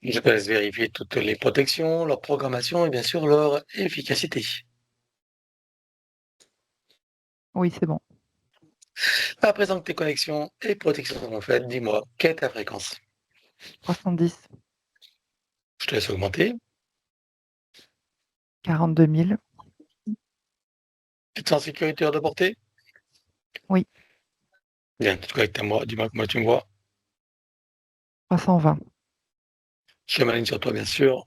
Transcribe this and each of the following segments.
Je te laisse vérifier toutes les protections, leur programmation et bien sûr leur efficacité. Oui, c'est bon. À présent que tes connexions et protections sont faites, dis-moi, quelle est ta fréquence? 310, Je te laisse augmenter. 42 000. Tu te sens en sécurité hors de portée? Oui, Bien, tu te connectes à moi, dis-moi comment tu me vois. 320. Je m'aligne sur toi, bien sûr.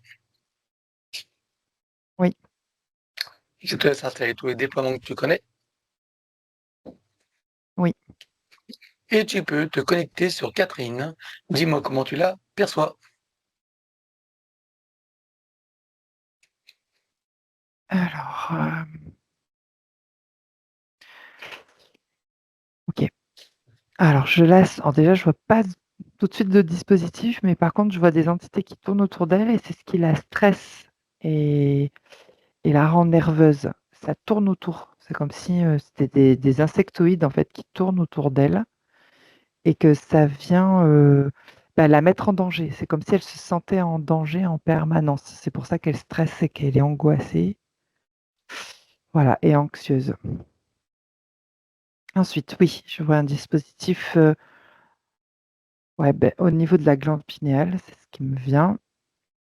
Oui. Je te laisse installer tous les déploiements que tu connais Oui. et tu peux te connecter sur Catherine. Dis-moi comment tu la perçois. Alors, OK. Alors je laisse alors déjà je vois pas tout de suite de dispositif, mais par contre je vois des entités qui tournent autour d'elle et c'est ce qui la stresse et la rend nerveuse. Ça tourne autour. C'est comme si, c'était des insectoïdes en fait qui tournent autour d'elle et que ça vient, la mettre en danger. C'est comme si elle se sentait en danger en permanence. C'est pour ça qu'elle stresse et qu'elle est angoissée, voilà, et anxieuse. Ensuite, oui, je vois un dispositif, ouais, au niveau de la glande pinéale, c'est ce qui me vient.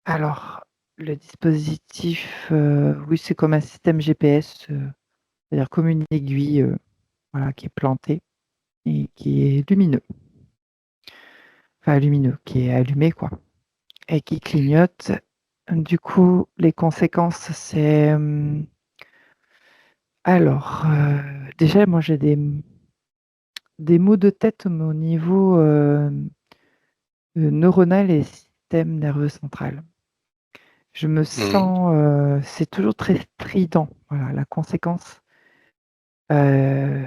Alors, le dispositif, oui, c'est comme un système GPS, c'est-à-dire comme une aiguille, voilà, qui est plantée et qui est lumineux. Enfin lumineux, qui est allumé quoi et qui clignote. Du coup, les conséquences, c'est, alors, déjà moi j'ai des maux de tête mais au niveau, neuronal et système nerveux central. Je me Mmh. sens, c'est toujours très strident, voilà, la conséquence. Heu,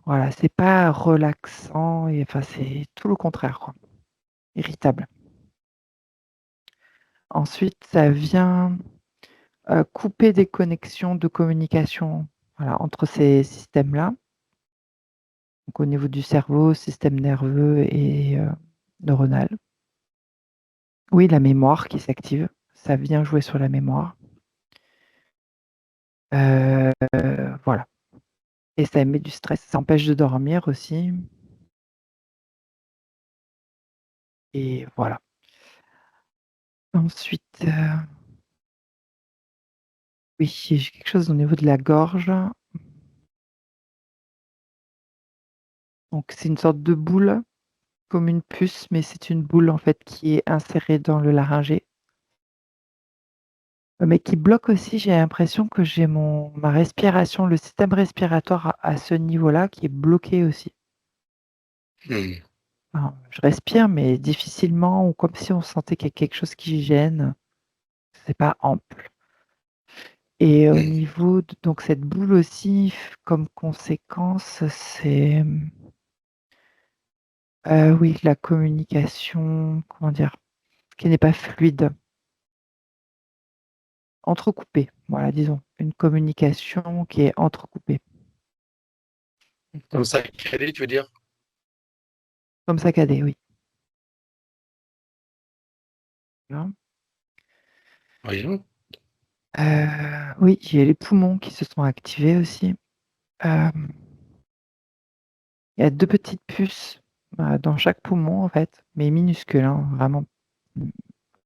voilà, c'est pas relaxant et enfin, c'est tout le contraire, quoi. Irritable. Ensuite, ça vient, couper des connexions de communication, voilà, entre ces systèmes-là. Donc au niveau du cerveau, système nerveux et neuronal. Oui, la mémoire qui s'active, ça vient jouer sur la mémoire. Heu, voilà et ça met du stress, ça empêche de dormir aussi et voilà. Ensuite, oui, j'ai quelque chose au niveau de la gorge. Donc c'est une sorte de boule, comme une puce, mais c'est une boule en fait qui est insérée dans le laryngé, mais qui bloque aussi, j'ai l'impression que j'ai ma respiration, le système respiratoire à ce niveau-là qui est bloqué aussi. Mmh. Enfin, je respire, mais difficilement ou comme si on sentait qu'il y a quelque chose qui gêne, c'est pas ample et au Mmh. niveau de donc cette boule aussi, comme conséquence, c'est, oui, la communication, comment dire? Qui n'est pas fluide. Entrecoupée, voilà, disons. Une communication qui est entrecoupée, Comme ça, crédit, tu veux dire? comme saccadée, oui. Hein. Oui. Oui, j'ai les poumons qui se sont activés aussi. Hem, il y a 2 petites puces, dans chaque poumon, en fait, mais minuscules, hein, vraiment, mmh,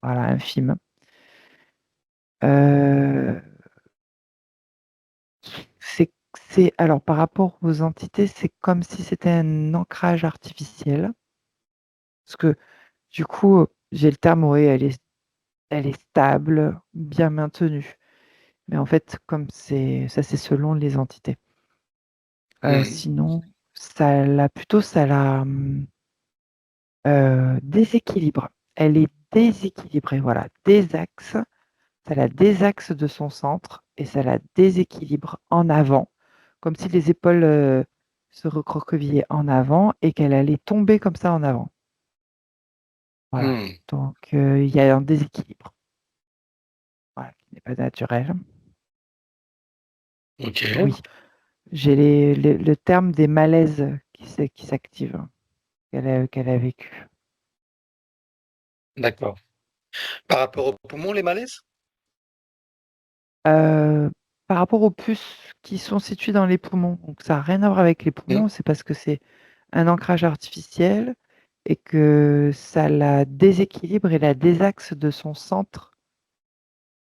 voilà, infimes. Heu, c'est alors par rapport aux entités, c'est comme si c'était un ancrage artificiel, parce que du coup, j'ai le terme, oui, elle est stable, bien maintenue. Mais en fait, comme c'est selon les entités. Mmh. Sinon, ça la, déséquilibre. Elle est déséquilibrée, voilà, désaxe, ça la désaxe de son centre et ça la déséquilibre en avant, comme si les épaules, se recroquevillaient en avant et qu'elle allait tomber comme ça en avant. Voilà, Mmh. donc il y a un déséquilibre, voilà, qui n'est pas naturel. OK. Oui. J'ai le terme des malaises qui s'activent, qu'elle a vécu. D'accord. Par rapport aux poumons, les malaises? Heu, Par rapport aux puces qui sont situées dans les poumons, donc ça a rien à voir avec les Mmh. poumons, c'est parce que c'est un ancrage artificiel et que ça la déséquilibre et la désaxe de son centre,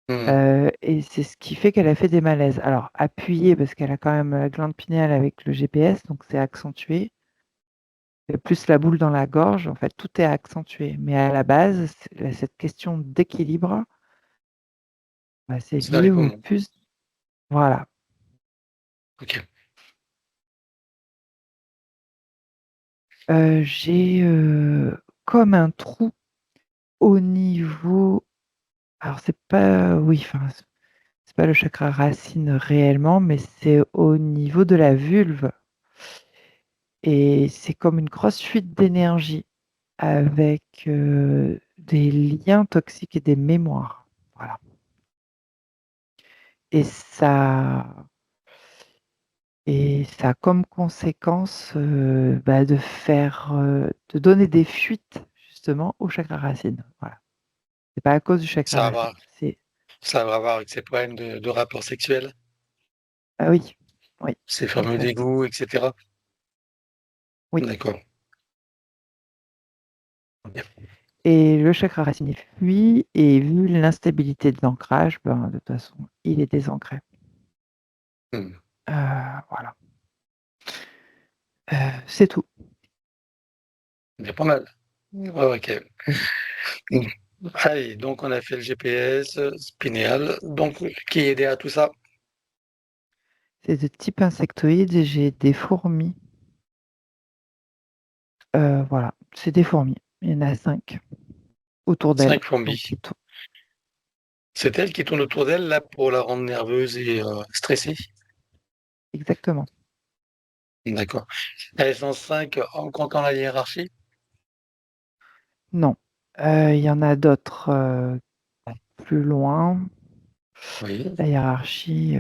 Mmh. et c'est ce qui fait qu'elle a fait des malaises. Alors appuyé parce qu'elle a quand même la glande pinéale avec le GPS, donc c'est accentué, plus la boule dans la gorge, en fait tout est accentué. Mais à la base, cette question d'équilibre, bah, c'est C'est dans lié les aux poumons. puces, voilà. OK. J'ai, comme un trou au niveau, alors c'est pas, oui, enfin, c'est pas le chakra racine réellement, mais c'est au niveau de la vulve et c'est comme une grosse fuite d'énergie avec, des liens toxiques et des mémoires. Voilà, et ça a comme conséquence, bah, de donner des fuites justement au chakra racine. Voilà. C'est pas à cause du chakra Ça a à racine, voir c'est, ça a à voir avec ces problèmes de rapports sexuels, ah oui, oui, ces fameux exact. dégoûts et cetera? Oui, D'accord. OK. et le chakra racine est fui et vu l'instabilité de l'ancrage, ben, de toute façon, il est désancré. Mmh. Voilà, c'est tout. C'est pas mal. Ouais, OK. Oui, Mmh. Allez, donc on a fait le GPS, spinéal, donc qui aidait à tout ça? c'est de type insectoïde et j'ai des fourmis, voilà, c'est des fourmis. Il y en a 5 autour d'elle, 5 donc fourmis. qui tournent, C'est elle qui tourne autour d'elle, là, pour la rendre nerveuse et stressée? exactement. D'accord. Elles sont 5 en comptant la hiérarchie? Non, il y en a d'autres, plus loin. Oui. La hiérarchie,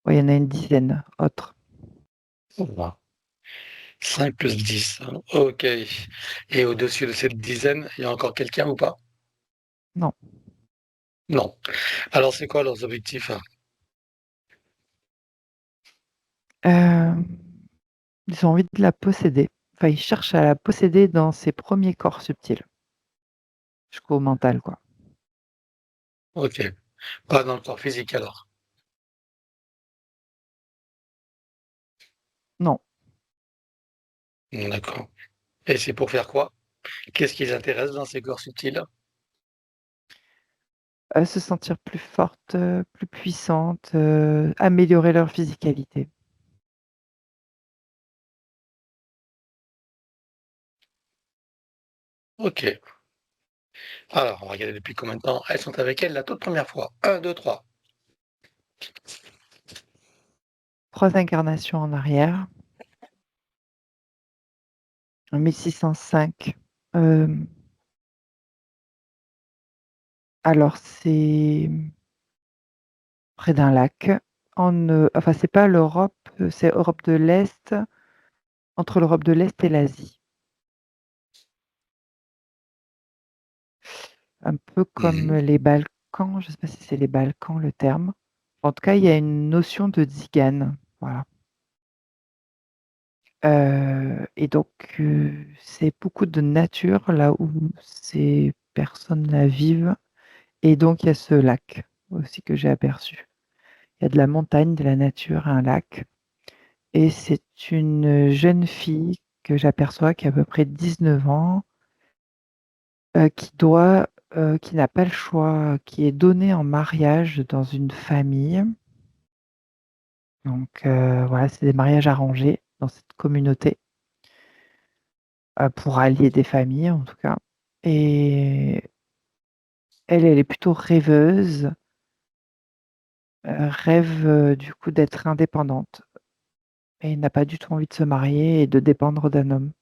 ouais, il y en a une dizaine autres. Voilà. 5 plus 10, hein. OK, et au-dessus de cette dizaine, il y a encore quelqu'un ou pas? Non, Non. Alors c'est quoi leurs objectifs, hein? hem, ils ont envie de la posséder. Enfin, ils cherchent à la posséder dans ses premiers corps subtils, jusqu'au mental, quoi. OK. Pas dans le corps physique alors? Non, D'accord, et c'est pour faire quoi? Qu'est-ce qui les intéresse dans ces corps subtils? se sentir plus forte, plus puissante, améliorer leur physicalité. OK. Alors, on va regarder depuis combien de temps elles sont avec elle la toute première fois. 1, 2, 3. 3 incarnations en arrière, en 1605. Hem, alors c'est près d'un lac, enfin c'est pas l'Europe, c'est Europe de l'Est, entre l'Europe de l'Est et l'Asie. Un peu comme Mmh. les Balkans, je sais pas si c'est les Balkans le terme. En tout cas, il y a une notion de Tzigane, voilà. Et donc, c'est beaucoup de nature là où ces personnes-là vivent et donc il y a ce lac aussi que j'ai aperçu. Il y a de la montagne, de la nature, un lac et c'est une jeune fille que j'aperçois qui a à peu près 19 ans, qui n'a pas le choix, qui est donnée en mariage dans une famille. Donc, voilà, c'est des mariages arrangés dans cette communauté, pour allier des familles en tout cas, et elle est plutôt rêveuse, rêve, du coup d'être indépendante et n'a pas du tout envie de se marier et de dépendre d'un homme.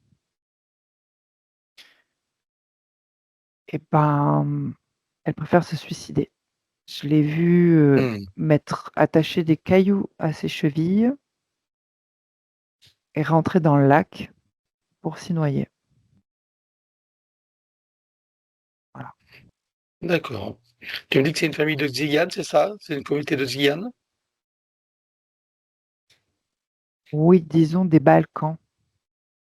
Et ben, elle préfère se suicider. Je l'ai vue, Mmh. mettre attacher des cailloux à ses chevilles et rentrer dans le lac pour s'y noyer. Voilà. D'accord. Tu me dis que c'est une famille de Tziganes, c'est ça? C'est une communauté de Tziganes? Oui, disons des Balkans.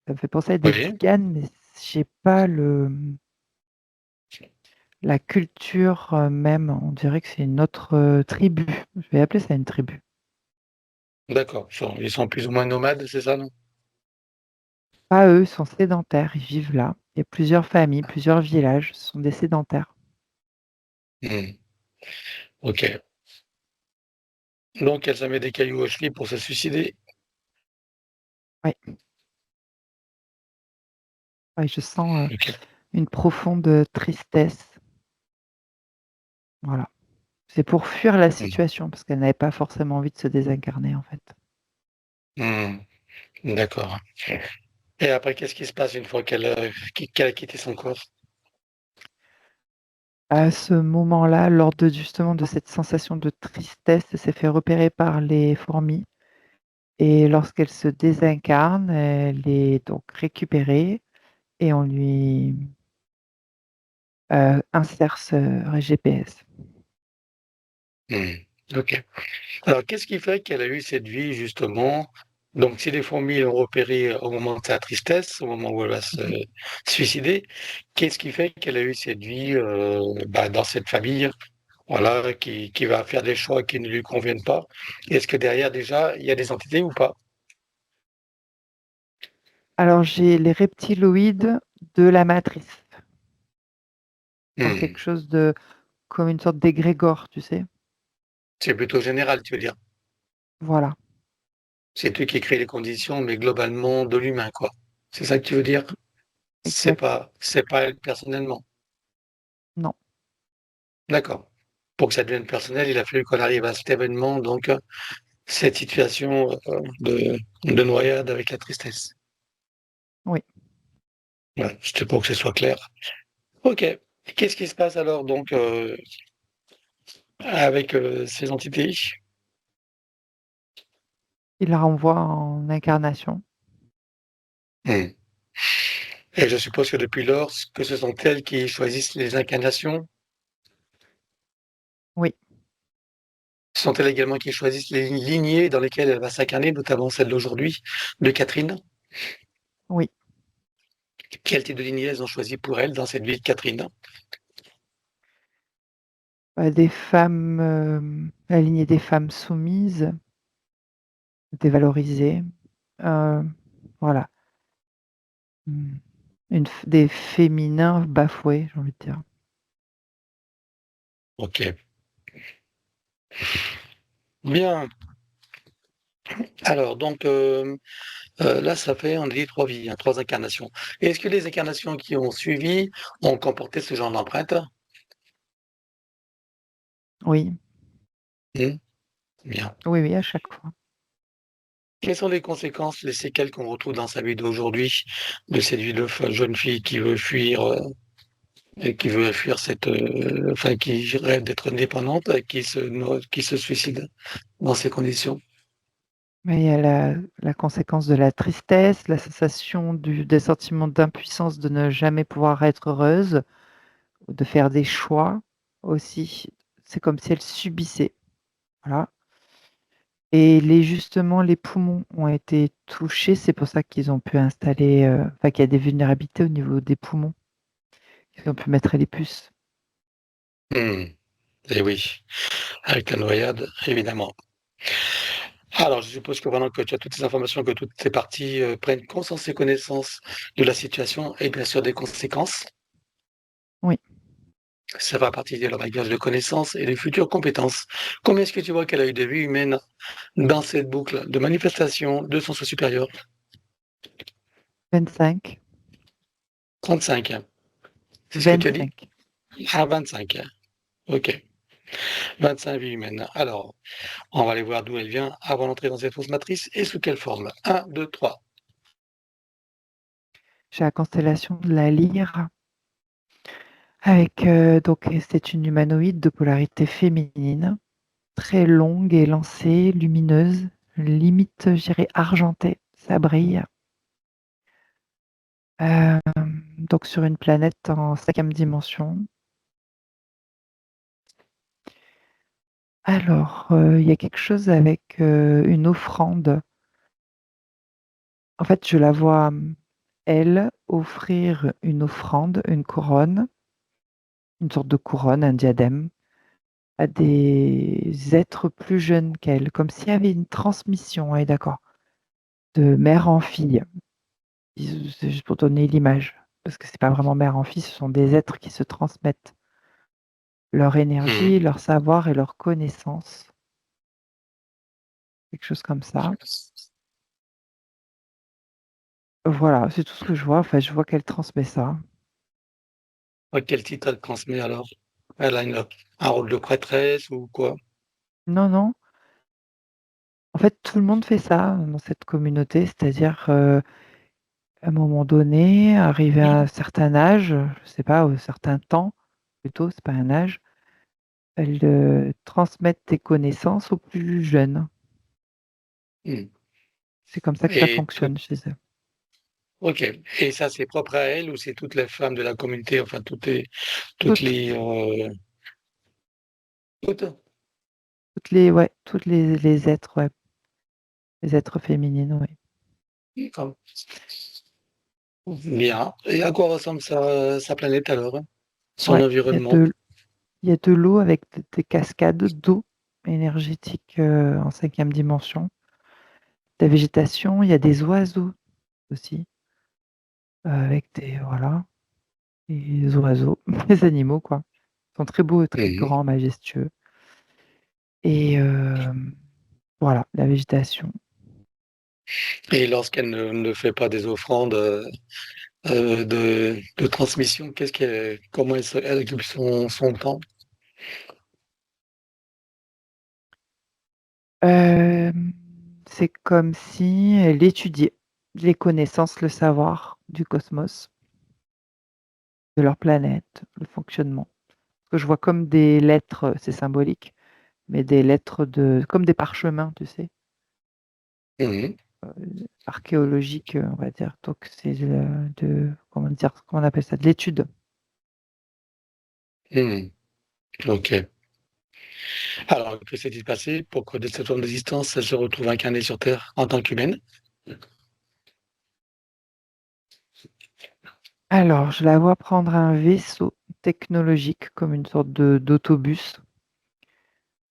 Ça me fait penser à des Oui, tziganes, mais j'ai pas la culture même. On dirait que c'est une autre tribu. Je vais appeler ça une tribu. d'accord. Ils sont plus ou moins nomades, c'est ça, non? Pas eux, ils sont sédentaires, ils vivent là. Il y a plusieurs familles, plusieurs villages, ce sont des sédentaires. Hmm. Ok. Donc, elle se met des cailloux aux chevilles pour se suicider. Oui, ouais, je sens Ok. une profonde tristesse. Voilà. C'est pour fuir la Hmm. situation, parce qu'elle n'avait pas forcément envie de se désincarner, en fait. Hmm. D'accord. Et après, qu'est-ce qui se passe une fois qu'elle a quitté son corps? À ce moment-là, lors de justement de cette sensation de tristesse, elle s'est fait repérer par les fourmis et lorsqu'elle se désincarne, elle est donc récupérée et on lui, insère ce GPS. Hmm. Ok. Alors, qu'est-ce qui fait qu'elle a eu cette vie, justement? Donc, si les fourmis l'ont repérée au moment de sa tristesse, au moment où elle va se Mmh. suicider, qu'est-ce qui fait qu'elle a eu cette vie dans cette famille, voilà, qui va faire des choix qui ne lui conviennent pas? Est-ce que derrière, déjà, il y a des entités ou pas? Alors j'ai les reptiloïdes de la matrice, genre Hmm. quelque chose de comme une sorte d'égrégore, tu sais? C'est plutôt général, tu veux dire. Voilà, C'est eux qui créent les conditions, mais globalement de l'humain, quoi. C'est ça que tu veux dire? C'est exact. pas, c'est pas elle personnellement. Non, D'accord. Pour que ça devienne personnel, il a fallu qu'on arrive à cet événement, donc cette situation de noyade avec la tristesse. oui. Ouais, c'était pour que ce soit clair. Ok. Et qu'est-ce qui se passe alors donc avec ces entités? Il la renvoie en incarnation. Hmm. Et je suppose que depuis lors, que ce sont elles qui choisissent les incarnations. Oui, Sont-elles également qui choisissent les lignées dans lesquelles elle va s'incarner, notamment celle d'aujourd'hui, de Catherine? oui. Quel type de lignée elles ont choisi pour elle dans cette vie de Catherine? Des femmes, la lignée des femmes soumises, dévalorisées, voilà. Mmh. Des féminins bafoués, j'ai envie de dire. Ok. Bien. Alors donc là, ça fait, on a dit 3 vies, hein, 3 incarnations. Et est-ce que les incarnations qui ont suivi ont comporté ce genre d'empreinte? Oui, Mmh, bien. oui, oui, à chaque fois. Quelles sont les conséquences, les séquelles qu'on retrouve dans sa vie d'aujourd'hui, de cette vie de jeune fille qui veut fuir, et qui veut fuir enfin qui rêve d'être indépendante et qui se suicide dans ces conditions? Mais il y a la conséquence de la tristesse, la sensation des sentiments d'impuissance de ne jamais pouvoir être heureuse, ou de faire des choix aussi. C'est comme si elle subissait, voilà. Et justement, les poumons ont été touchés, c'est pour ça qu'ils ont pu installer, enfin qu'il y a des vulnérabilités au niveau des poumons. Ils ont pu mettre les puces. Mmh, et oui, avec la noyade, évidemment. Alors, je suppose que pendant que tu as toutes ces informations, que toutes ces parties, prennent conscience et connaissance de la situation et bien sûr des conséquences, Oui. ça va partie de leur bagage de connaissances et de futures compétences. Combien est-ce que tu vois qu'elle a eu de vie humaine dans cette boucle de manifestation de son soi supérieur? 25. 35, hein. C'est ce que tu as dit? 25. Ah, 25, hein. OK. 25 vies humaines. Alors, on va aller voir d'où elle vient avant d'entrer dans cette fausse matrice et sous quelle forme. 1, 2, 3. J'ai la constellation de la Lyre avec, donc c'est une humanoïde de polarité féminine, très longue, élancée, lumineuse, limite, je dirais argentée, ça brille. Donc sur une planète en 5e dimension. Alors, il y a quelque chose avec, une offrande. En fait, je la vois, elle, offrir une offrande, une couronne, une sorte de couronne, un diadème, à des êtres plus jeunes qu'elle, comme s'il y avait une transmission, ouais, d'accord, de mère en fille. C'est juste pour donner l'image, parce que c'est pas vraiment mère en fille, ce sont des êtres qui se transmettent leur énergie, Mhm. leur savoir et leur connaissance, quelque chose comme ça. Voilà, c'est tout ce que je vois. Enfin, je vois qu'elle transmet ça. Quel titre elle transmet alors? Elle a un rôle de prêtresse ou quoi? Non, non, en fait, tout le monde fait ça dans cette communauté, c'est-à-dire, à un moment donné, arrivé à un certain âge, je sais pas, un certain temps plutôt, c'est pas un âge, elles, transmettent des connaissances aux plus jeunes. Hmm. C'est comme ça que ça Et tout, fonctionne chez eux. ok. Et ça, c'est propre à elle ou c'est toutes les femmes de la communauté, enfin toutes Toutes, les toutes? toutes les, ouais, toutes les êtres, ouais, les êtres féminines, ouais. D'accord. Bien. Et à quoi ressemble sa planète alors? Son Ouais, environnement? il y a de l'eau avec des cascades d'eau énergétique en cinquième dimension. De la végétation, il y a des oiseaux aussi, avec des, voilà, des oiseaux, des animaux, quoi. Ils sont très beaux et très Mhm. grands, majestueux. Et voilà, la végétation. Et lorsqu'elle ne fait pas des offrandes de transmission, comment elle occupe son temps? C'est comme si elle étudiait les connaissances, le savoir du cosmos, de leur planète, le fonctionnement. Ce que je vois comme des lettres, c'est symbolique, mais des lettres comme des parchemins, tu sais, Mhm. archéologiques, on va dire. Donc c'est comment dire, comment on appelle ça, de l'étude. Mhm. Ok. Alors, que s'est-il passé pour que de cette forme d'existence, elle se retrouve incarnée sur Terre en tant qu'humaine? Alors, je la vois prendre un vaisseau technologique comme une sorte d'autobus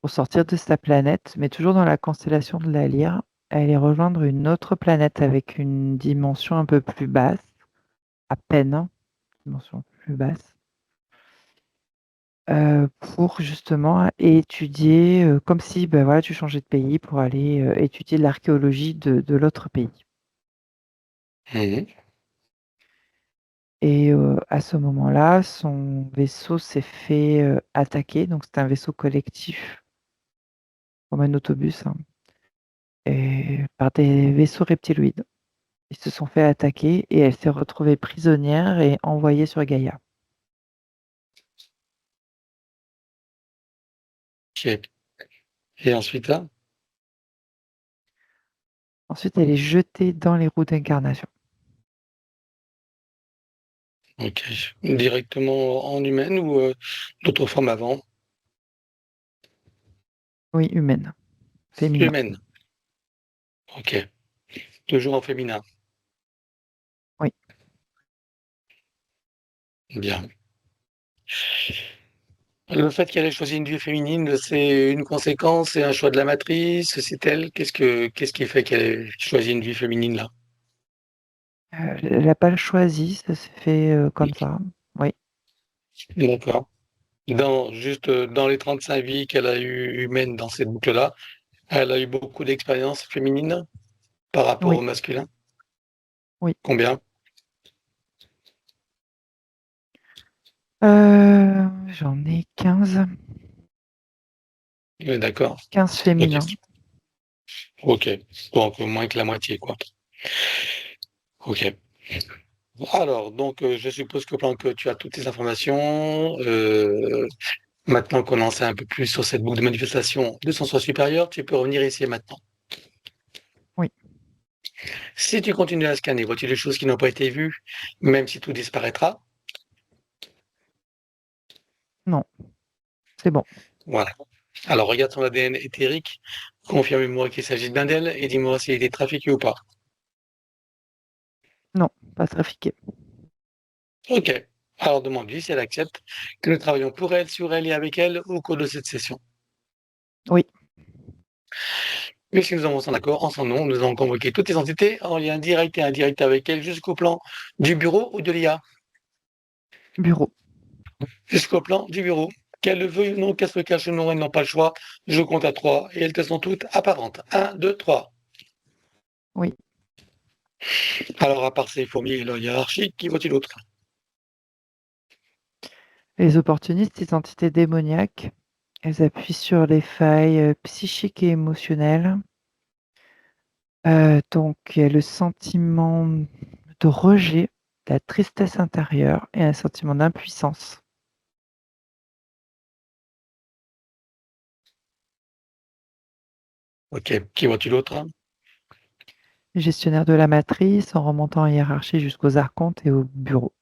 pour sortir de sa planète, mais toujours dans la constellation de la Lyre, aller rejoindre une autre planète avec une dimension un peu plus basse, à peine, hein, dimension plus basse, pour justement étudier, comme si ben voilà, tu changeais de pays pour aller étudier l'archéologie de l'autre pays. Mhm. Et à ce moment-là, son vaisseau s'est fait attaquer, donc c'est un vaisseau collectif, comme un autobus, hein, et par des vaisseaux reptiloïdes. Ils se sont fait attaquer et elle s'est retrouvée prisonnière et envoyée sur Gaïa. Ok. Et ensuite, là? Ensuite, elle est jetée dans les roues d'incarnation. Ok. Directement en humaine ou d'autres formes avant? Oui, humaine, féminin. Humaine. Ok. Toujours en féminin. Oui. Bien. Le fait qu'elle ait choisi une vie féminine, c'est une conséquence, c'est un choix de la matrice, c'est elle. Qu'est-ce qui fait qu'elle ait choisi une vie féminine là? Elle n'a pas le choisi, ça s'est fait comme ça. Oui, D'accord. Juste dans les 35 vies qu'elle a eues humaines dans cette boucle-là, elle a eu beaucoup d'expériences féminines par rapport oui, au masculin. oui. Combien? J'en ai 15, Oui, d'accord. 15 Ok. féminins. Ok. Donc moins que la moitié, quoi. Ok. Alors, donc, je suppose que pendant que tu as toutes ces informations, maintenant qu'on en sait un peu plus sur cette boucle de manifestation de son soi supérieur, tu peux revenir ici et maintenant. Oui, Si tu continues à scanner, vois-tu des choses qui n'ont pas été vues, même si tout disparaîtra? non, c'est bon. Voilà. Alors, regarde son ADN éthérique, confirme-moi qu'il s'agit bien d'elle et dis-moi s'il est trafiqué ou pas. Non, pas trafiqué. Ok. Alors, demande-lui si elle accepte que nous travaillons pour elle, sur elle et avec elle au cours de cette session. Oui, Puisque nous avons son accord, en son nom, nous avons convoqué toutes les entités en lien direct et indirect avec elle jusqu'au plan du bureau ou de l'IA. bureau. Jusqu'au plan du bureau. Qu'elle le veuille ou non, qu'elle se cache ou non, elles n'ont pas le choix. Je compte à 3 et elles te sont toutes apparentes. Un, 2, 3. Oui. Alors, à part ces fourmis et leur hiérarchie, qui voit-il d'autre? Les opportunistes, ces entités démoniaques, elles appuient sur les failles psychiques et émotionnelles. Donc, il y a le sentiment de rejet, de la tristesse intérieure et un sentiment d'impuissance. Ok, qui vois-tu d'autre? Gestionnaire de la matrice en remontant en hiérarchie jusqu'aux archontes et au bureau.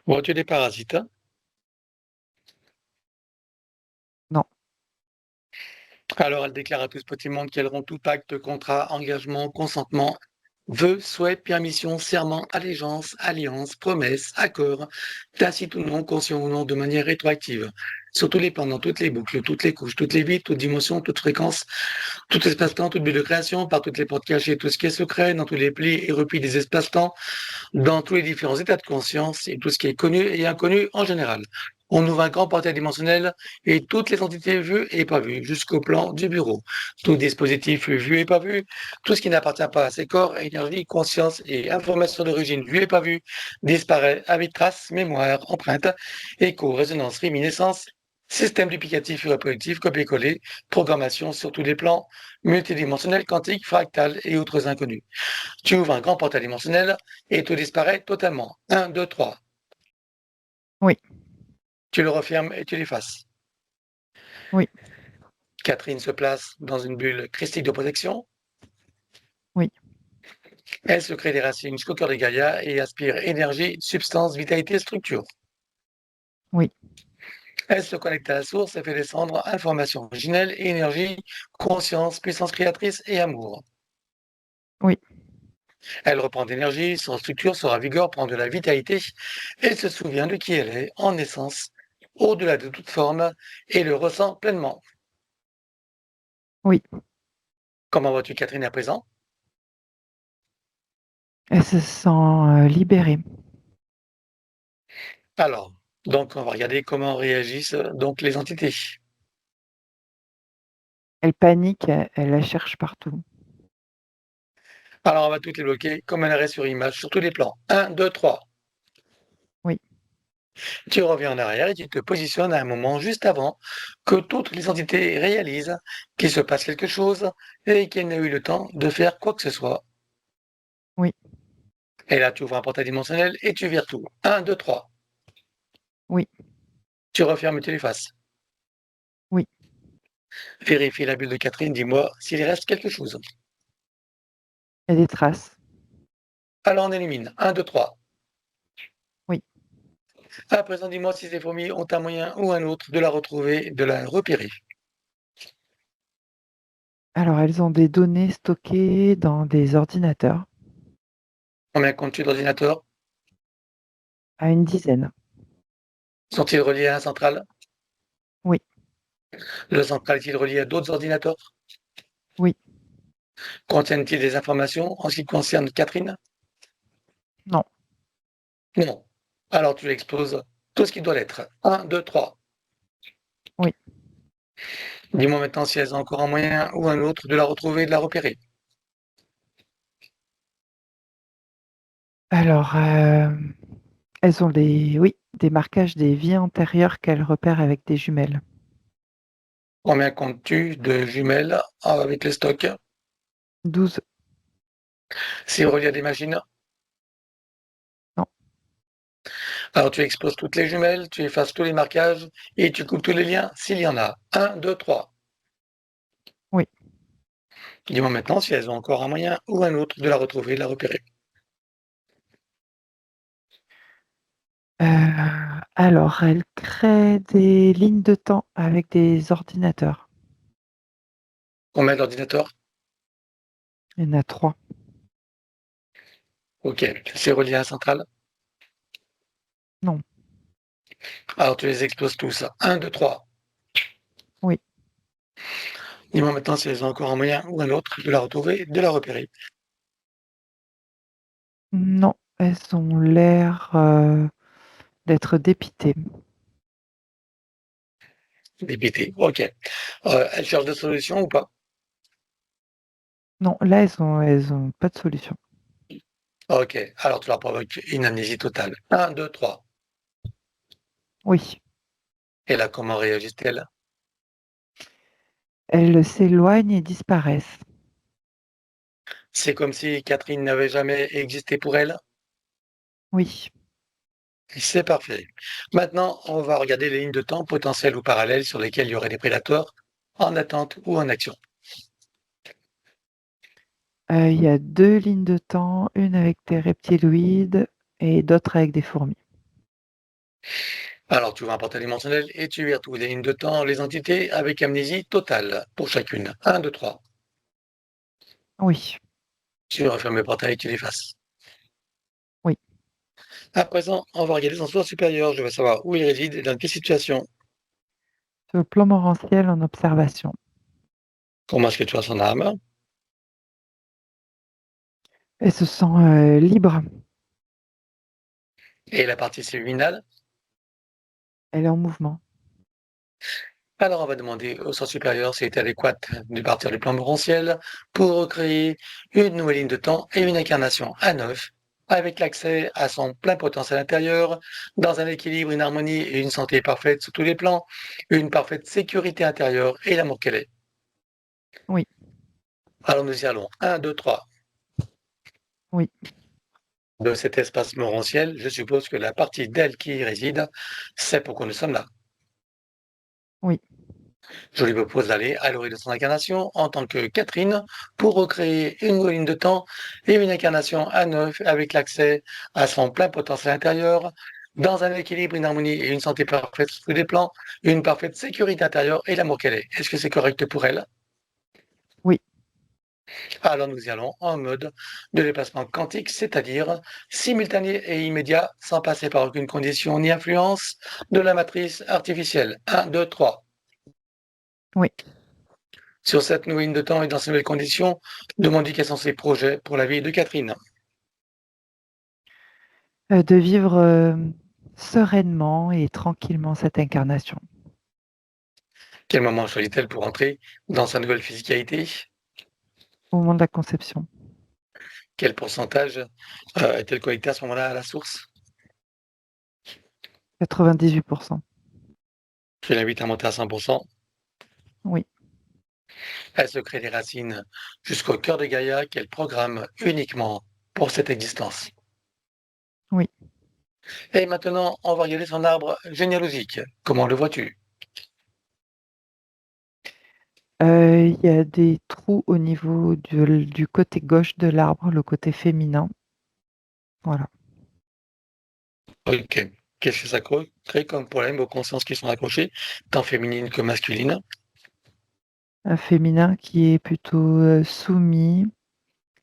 Vois-tu des parasites? Non, Alors, elle déclare à tout ce petit monde qu'elles rompt tout pacte, contrat, engagement, consentement, vœux, souhaits, permission, serment, allégeance, alliance, promesse, accord, tacite ou non, conscient ou non, de manière rétroactive, sur tous les plans, dans toutes les boucles, toutes les couches, toutes les vies, toutes dimensions, toutes fréquences, tout espace-temps, toute bulle de création, par toutes les portes cachées, tout ce qui est secret, dans tous les plis et replis des espaces-temps, dans tous les différents états de conscience et tout ce qui est connu et inconnu en général. On ouvre un grand portail dimensionnel et toutes les entités vues et pas vues jusqu'au plan du bureau. Tout dispositif vu et pas vu, tout ce qui n'appartient pas à ces corps, énergie, conscience et information d'origine vue et pas vue disparaît avec trace, mémoire, empreinte, écho, résonance, réminiscence, système duplicatif et reproductif, copier-coller, programmation sur tous les plans, multidimensionnel, quantique, fractal et autres inconnus. Tu ouvres un grand portail dimensionnel et tout disparaît totalement. Un, 2, 3. oui, Tu le refermes et tu l'effaces. oui, Catherine se place dans une bulle christique de protection. oui, Elle se crée des racines jusqu'au cœur de Gaïa et aspire énergie, substance, vitalité, structure. oui, Elle se connecte à la source et fait descendre information originelle, énergie, conscience, puissance créatrice et amour. oui. Elle reprend d'énergie, son structure, sera vigueur, prend de la vitalité et se souvient de qui elle est en essence, au-delà de toute forme, et le ressent pleinement. Oui. Comment vois-tu Catherine à présent? Elle se sent libérée. Alors, donc on va regarder comment réagissent donc les entités. Elle panique, elle la cherche partout. Alors on va toutes les bloquer comme un arrêt sur image sur tous les plans. Un, 2, 3. Oui, Tu reviens en arrière et tu te positionnes à un moment juste avant que toutes les entités réalisent qu'il se passe quelque chose et qu'elles n'aient eu le temps de faire quoi que ce soit. oui, Et là, tu ouvres un portail dimensionnel et tu vires tout. Un, 2, 3. oui, Tu refermes et tu l'effaces. oui. Vérifie la bulle de Catherine, dis-moi s'il reste quelque chose. Il y a des traces. Alors on élimine. Un, 2, 3. Oui. À présent, dis-moi si ces fourmis ont un moyen ou un autre de la retrouver, de la repérer. Alors, elles ont des données stockées dans des ordinateurs, Combien comptes-tu d'ordinateurs? à une dizaine. Sont-ils reliés à un central? Oui, Le central est-il relié à d'autres ordinateurs? oui, Contiennent-ils des informations en ce qui concerne Catherine? non, Non. Alors tu exploses tout ce qui doit l'être. Un, 2, 3. oui. Dis-moi maintenant si elles ont encore un moyen ou un autre de la retrouver et de la repérer. Alors, elles ont des marquages des vies antérieures qu'elles repèrent avec des jumelles. Combien comptes-tu de jumelles avec le stock? 12. C'est relié à des machines? Non, Alors tu exploses toutes les jumelles, tu effaces tous les marquages et tu coupes tous les liens s'il y en a. Un, 2, 3. oui. Dis-moi maintenant si elles ont encore un moyen ou un autre de la retrouver, de la repérer. Alors, elle crée des lignes de temps avec des ordinateurs. Combien d'ordinateurs? Il y en a 3. Ok. C'est relié à la centrale? Non. Alors tu les exploses tous. Un, 2, 3. Oui. Dis-moi maintenant si elles ont encore un moyen ou un autre de la retrouver, de la repérer. Non, elles ont l'air, d'être dépitées. Débité. Ok. Elles cherchent des solutions ou pas? Non, là, elles ont pas de solution. Ok. Alors tu leur provoques une amnésie totale. Un, 2, 3. Oui. Et là, comment réagissent-elles? Elles s'éloignent et disparaissent. C'est comme si Catherine n'avait jamais existé pour elle. Oui. C'est parfait. Maintenant, on va regarder les lignes de temps potentielles ou parallèles sur lesquelles il y aurait des prédateurs en attente ou en action. Il y a 2 lignes de temps, une avec des reptiloïdes et d'autres avec des fourmis. Alors, tu vois un portail dimensionnel et tu y retrouves les lignes de temps, les entités avec amnésie totale pour chacune. Un, 2, 3. Oui. Tu refermes le portail et tu l'effaces. Oui. À présent, on va regarder son soi supérieur. Je veux savoir où il réside et dans quelle situation. Sur le plan morantiel en observation. Comment est-ce que tu as son âme? Elles se sent, libre. Et la partie subliminale? Elle est en mouvement. Alors, on va demander au sens supérieur s'il est adéquat de partir du plan morantiel pour recréer une nouvelle ligne de temps et une incarnation à neuf, avec l'accès à son plein potentiel intérieur, dans un équilibre, une harmonie et une santé parfaite sur tous les plans, une parfaite sécurité intérieure et l'amour qu'elle est. Oui. Alors, nous y allons. Un, 2, 3. Oui. De cet espace morantiel, je suppose que la partie d'elle qui y réside, c'est pourquoi nous sommes là. Oui. Je lui propose d'aller à l'origine de son incarnation en tant que Catherine pour recréer une nouvelle ligne de temps et une incarnation à neuf avec l'accès à son plein potentiel intérieur, dans un équilibre, une harmonie et une santé parfaite sur tous les plans, une parfaite sécurité intérieure et l'amour qu'elle est. Est-ce que c'est correct pour elle? Oui. Alors nous y allons en mode de déplacement quantique, c'est-à-dire simultané et immédiat, sans passer par aucune condition ni influence de la matrice artificielle. Un, 2, 3. Oui. Sur cette nouvelle ligne de temps et dans ces nouvelles conditions, demandez quels sont ses projets pour la vie de Catherine. De vivre, sereinement et tranquillement cette incarnation. Quel moment choisit-elle pour entrer dans sa nouvelle physicalité? Au moment de la conception. Quel pourcentage est-elle connectée à ce moment-là à la source? 98%. Je l'invite à monter à 100%. Oui. Elle se crée des racines jusqu'au cœur de Gaïa qu'elle programme uniquement pour cette existence. Oui. Et maintenant, on va regarder son arbre généalogique. Comment le vois-tu? Il y a des trous au niveau du côté gauche de l'arbre, le côté féminin. Voilà. Ok. Qu'est-ce que ça crée comme problème aux consciences qui sont accrochées, tant féminines que masculines? Un féminin qui est plutôt, soumis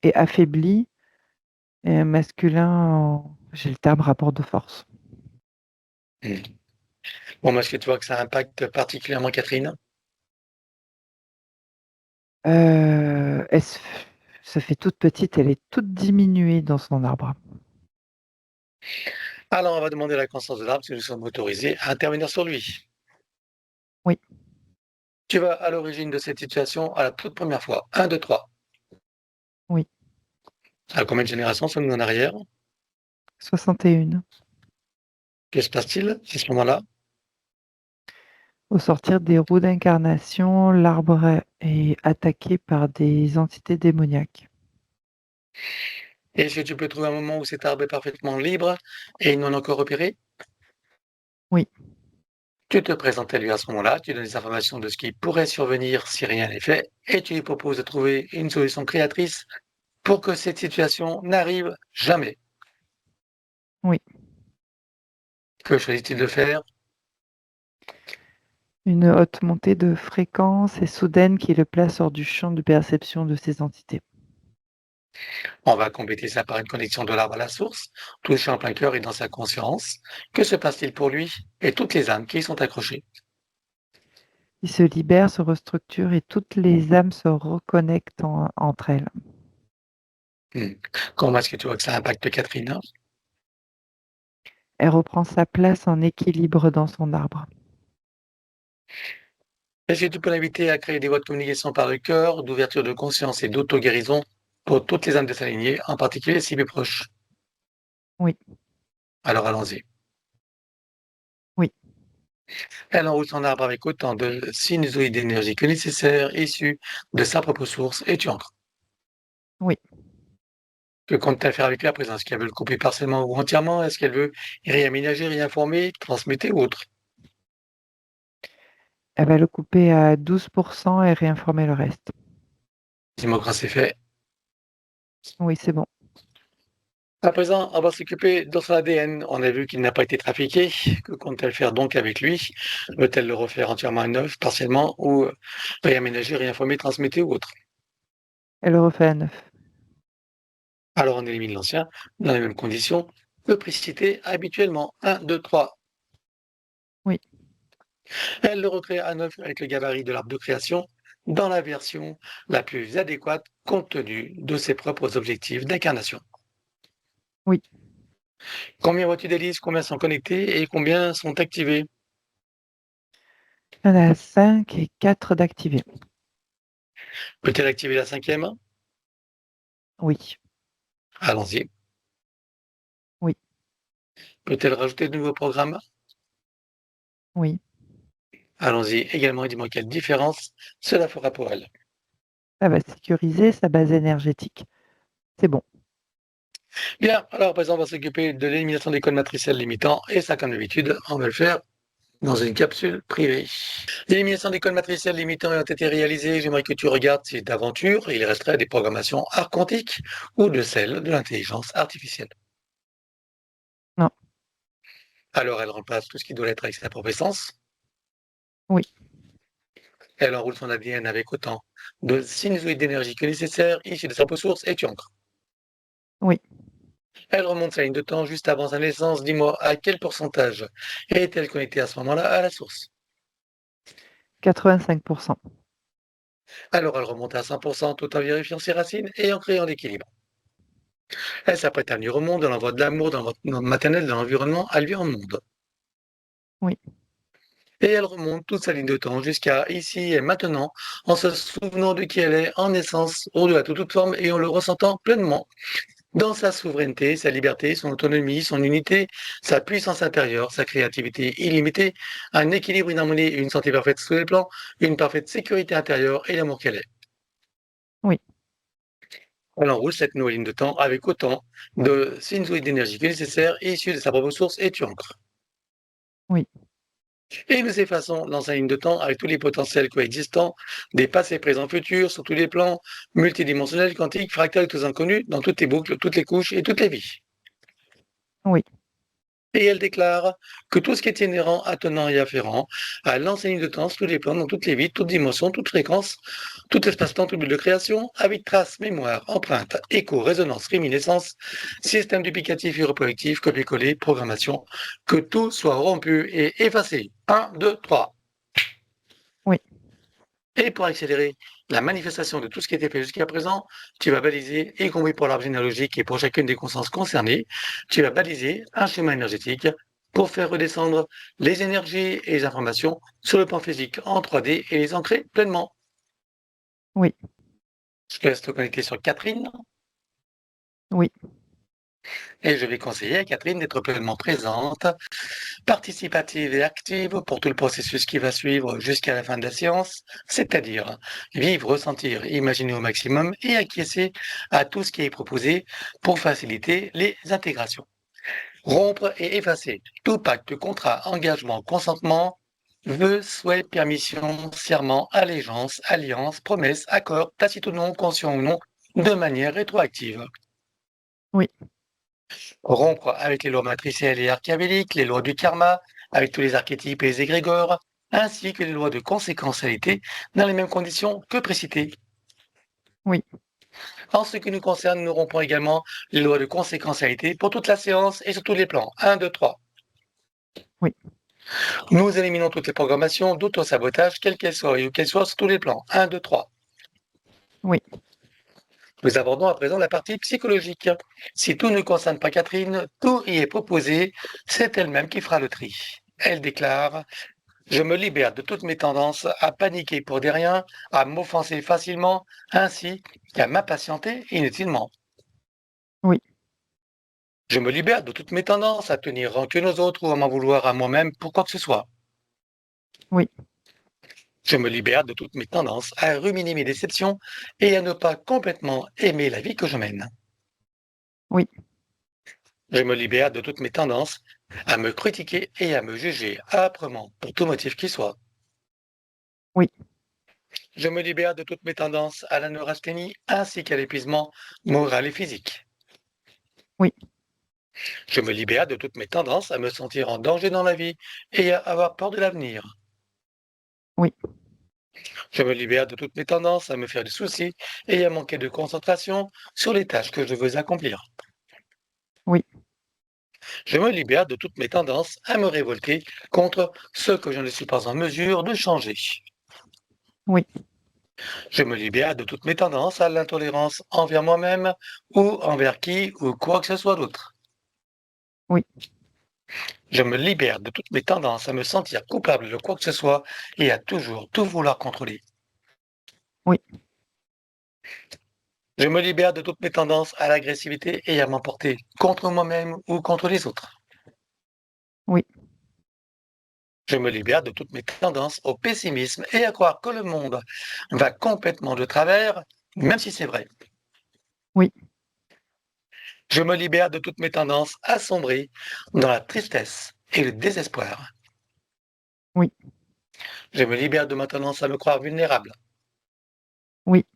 et affaibli et un masculin j'ai le terme rapport de force. Hmm. Bon, est-ce que tu vois que ça impacte particulièrement Catherine? Elle se fait toute petite, elle est toute diminuée dans son arbre. Alors, on va demander la conscience de l'arbre si nous sommes autorisés à intervenir sur lui. Oui. Tu vas à l'origine de cette situation à la toute première fois. Un, 2, 3. Oui. À combien de générations sommes-nous en arrière? 61. Que se passe-t-il à ce moment-là? Au sortir des roues d'incarnation, l'arbre est attaqué par des entités démoniaques. Est-ce que tu peux trouver un moment où cet arbre est parfaitement libre et non encore repéré? Oui. Tu te présentes à lui à ce moment-là, tu donnes des informations de ce qui pourrait survenir si rien n'est fait, et tu lui proposes de trouver une solution créatrice pour que cette situation n'arrive jamais. Oui. Que choisit-il de faire? Une haute montée de fréquence et soudaine qui le place hors du champ de perception de ces entités. On va compléter ça par une connexion de l'arbre à la source, touché en plein cœur et dans sa conscience. Que se passe-t-il pour lui et toutes les âmes qui y sont accrochées? Il se libère, se restructure et toutes les âmes se reconnectent entre elles. Hmm. Comment est-ce que tu vois que ça impacte Catherine? Elle reprend sa place en équilibre dans son arbre. Est-ce que tu peux l'inviter à créer des voies de communication par le cœur, d'ouverture de conscience et d'auto-guérison pour toutes les âmes de sa lignée, en particulier si plus proches? Oui, Alors allons-y. oui. Elle enroule son arbre avec autant de sinusoïdes d'énergie que nécessaire, issus de sa propre source, et tu ancres. Oui. Que compte-t-elle faire avec lui à présent? Est-ce qu'elle veut le couper partiellement ou entièrement? Est-ce qu'elle veut réaménager, réinformer, transmettre ou autre? Elle va le couper à 12 et réinformer le reste. Dis-moi quand c'est fait. Oui, c'est bon. À présent, on va s'occuper de son ADN. On a vu qu'il n'a pas été trafiqué. Que compte-t-elle faire donc avec lui? Veut-elle le refaire entièrement à neuf, partiellement, ou réaménager, réinformer, transmettre ou autre? Elle le refait à neuf. Alors on élimine l'ancien dans les mêmes conditions que précité habituellement. 1, 2, 3. Oui, Elle le recrée à neuf avec le gabarit de l'arbre de création dans la version la plus adéquate compte tenu de ses propres objectifs d'incarnation. oui. Combien vois-tu d'hélices? Combien sont connectés et combien sont activés? Il y en a 5 et 4 d'activés. Peut-elle activer la cinquième? Oui, Allons-y. oui, Peut-elle rajouter de nouveaux programmes? oui. Allons-y également et dis-moi quelle différence cela fera pour elle. Ça va sécuriser sa base énergétique. C'est bon. Bien, alors à présent on va s'occuper de l'élimination des codes matriciels limitants et ça comme d'habitude on va le faire dans une capsule privée. L'élimination des codes matriciels limitants ayant été réalisée, j'aimerais que tu regardes si d'aventure il resterait des programmations art quantique ou de celles de l'intelligence artificielle. Non, Alors elle remplace tout ce qui doit être avec sa propre essence. oui, Elle enroule son ADN avec autant de sinusoïdes d'énergie que nécessaire, issus de sa propre source, et tu ancres. oui. Elle remonte sa ligne de temps juste avant sa naissance. Dis-moi, à quel pourcentage est-elle connectée à ce moment-là à la source? 85. Alors elle remonte à 100% tout en vérifiant ses racines et en créant l'équilibre. Elle s'apprête à venir au monde, elle envoie de l'amour dans votre maternelle, dans l'environnement, elle vient au monde. Oui, Et elle remonte toute sa ligne de temps jusqu'à ici et maintenant, en se souvenant de qui elle est en essence, au-delà de toute forme, et en le ressentant pleinement dans sa souveraineté, sa liberté, son autonomie, son unité, sa puissance intérieure, sa créativité illimitée, un équilibre, une harmonie, une santé parfaite sous les plans, une parfaite sécurité intérieure et l'amour qu'elle est. oui, Elle enroule cette nouvelle ligne de temps avec autant de sinusoïdes d'énergie que nécessaire, issus de sa propre source, et tu ancres. oui, Et nous effaçons dans sa ligne de temps avec tous les potentiels coexistants, des passés, présents, futurs, sur tous les plans, multidimensionnels, quantiques, fractales, tous inconnus, dans toutes les boucles, toutes les couches et toutes les vies. oui, Et elle déclare que tout ce qui est inhérent, attenant et afférent à l'enseigne de temps, tous les plans, dans toutes les vies, toutes dimensions, toutes fréquences, tout espace-temps, tout but de création, avec trace, mémoire, empreinte, écho, résonance, réminiscence, système duplicatif et reproductif, copier-coller, programmation, que tout soit rompu et effacé. 1, 2, 3. oui, Et pour accélérer la manifestation de tout ce qui a été fait jusqu'à présent, tu vas baliser, y compris pour l'arbre généalogique et pour chacune des consciences concernées, tu vas baliser un schéma énergétique pour faire redescendre les énergies et les informations sur le plan physique en 3D et les ancrer pleinement. oui, Je te laisse te connecter sur Catherine oui, et je vais conseiller à Catherine d'être pleinement présente, participative et active pour tout le processus qui va suivre jusqu'à la fin de la séance, c'est-à-dire vivre, ressentir, imaginer au maximum et acquiescer à tout ce qui est proposé pour faciliter les intégrations. Rompre et effacer tout pacte, contrat, engagement, consentement, vœux, souhaits, permission, serment, allégeance, alliance, promesse, accord, tacite ou non, conscient ou non, de manière rétroactive. oui. Rompre avec les lois matricielles et archéabéliques, les lois du karma, avec tous les archétypes et les égrégores, ainsi que les lois de conséquentialité dans les mêmes conditions que précitées. Oui. En ce qui nous concerne, nous rompons également les lois de conséquentialité pour toute la séance et sur tous les plans. 1, 2, 3. Oui. Nous éliminons toutes les programmations d'auto-sabotage, quelles qu'elles soient et où qu'elles soient sur tous les plans. 1, 2, 3. Oui. Nous abordons à présent la partie psychologique. Si tout ne concerne pas Catherine, tout y est proposé, c'est elle-même qui fera le tri. Elle déclare: je me libère de toutes mes tendances à paniquer pour des riens, à m'offenser facilement, ainsi qu'à m'impatienter inutilement. Oui. Je me libère de toutes mes tendances à tenir rancune aux autres ou à m'en vouloir à moi-même pour quoi que ce soit. Oui. Je me libère de toutes mes tendances à ruminer mes déceptions et à ne pas complètement aimer la vie que je mène. Oui. Je me libère de toutes mes tendances à me critiquer et à me juger âprement pour tout motif qu'il soit. Oui. Je me libère de toutes mes tendances à la neurasthénie ainsi qu'à l'épuisement moral et physique. Oui. Je me libère de toutes mes tendances à me sentir en danger dans la vie et à avoir peur de l'avenir. Oui. Je me libère de toutes mes tendances à me faire des soucis et à manquer de concentration sur les tâches que je veux accomplir. Oui. Je me libère de toutes mes tendances à me révolter contre ce que je ne suis pas en mesure de changer. Oui. Je me libère de toutes mes tendances à l'intolérance envers moi-même ou envers qui ou quoi que ce soit d'autre. Oui. Je me libère de toutes mes tendances à me sentir coupable de quoi que ce soit et à toujours tout vouloir contrôler. Oui. Je me libère de toutes mes tendances à l'agressivité et à m'emporter contre moi-même ou contre les autres. Oui. Je me libère de toutes mes tendances au pessimisme et à croire que le monde va complètement de travers, même si c'est vrai. Oui. Je me libère de toutes mes tendances à sombrer dans la tristesse et le désespoir. Oui. Je me libère de ma tendance à me croire vulnérable. Oui.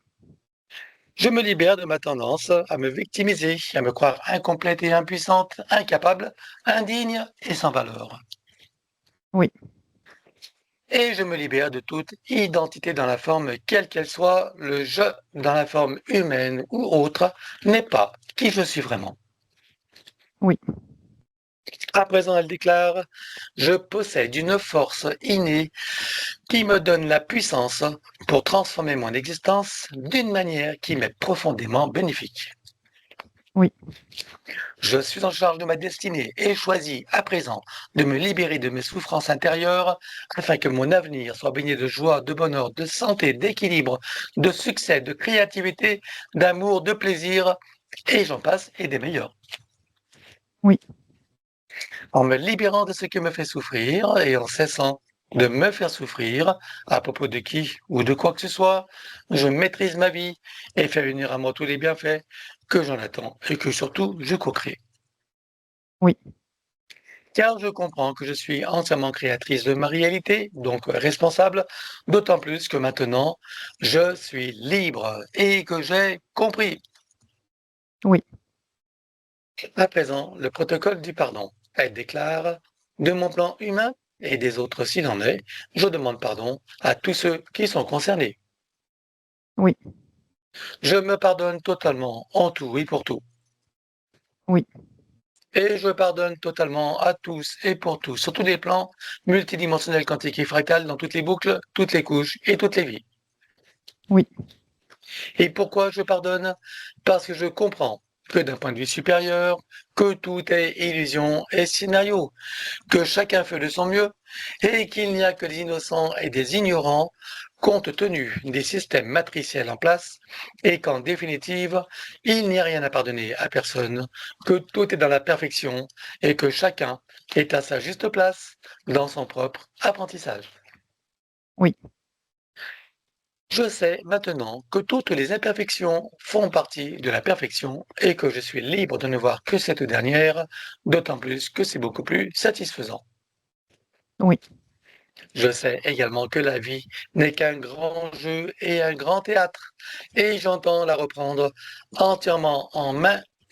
Je me libère de ma tendance à me victimiser, à me croire incomplète et impuissante, incapable, indigne et sans valeur. Oui. Et je me libère de toute identité dans la forme quelle qu'elle soit, le je dans la forme humaine ou autre n'est pas qui je suis vraiment. Oui. À présent, elle déclare: je possède une force innée qui me donne la puissance pour transformer mon existence d'une manière qui m'est profondément bénéfique. Oui. Je suis en charge de ma destinée et choisis à présent de me libérer de mes souffrances intérieures afin que mon avenir soit baigné de joie, de bonheur, de santé, d'équilibre, de succès, de créativité, d'amour, de plaisir, et j'en passe, et des meilleurs. Oui. En me libérant de ce qui me fait souffrir et en cessant de me faire souffrir à propos de qui ou de quoi que ce soit, je maîtrise ma vie et fais venir à moi tous les bienfaits que j'en attends et que surtout je co-crée. Oui. Car je comprends que je suis entièrement créatrice de ma réalité, donc responsable, d'autant plus que maintenant, je suis libre et que j'ai compris. Oui. À présent, le protocole du pardon. Elle déclare: de mon plan humain et des autres s'il en est, je demande pardon à tous ceux qui sont concernés. Oui. Je me pardonne totalement en tout et pour tout. Oui. Et je pardonne totalement à tous et pour tous, sur tous les plans multidimensionnels, quantiques et fractales, dans toutes les boucles, toutes les couches et toutes les vies. Oui. Et pourquoi je pardonne? Parce que je comprends que d'un point de vue supérieur, que tout est illusion et scénario, que chacun fait de son mieux et qu'il n'y a que des innocents et des ignorants compte tenu des systèmes matriciels en place et qu'en définitive, il n'y a rien à pardonner à personne, que tout est dans la perfection et que chacun est à sa juste place dans son propre apprentissage. Oui. Je sais maintenant que toutes les imperfections font partie de la perfection et que je suis libre de ne voir que cette dernière, d'autant plus que c'est beaucoup plus satisfaisant. Oui. Je sais également que la vie n'est qu'un grand jeu et un grand théâtre, et j'entends la reprendre entièrement en main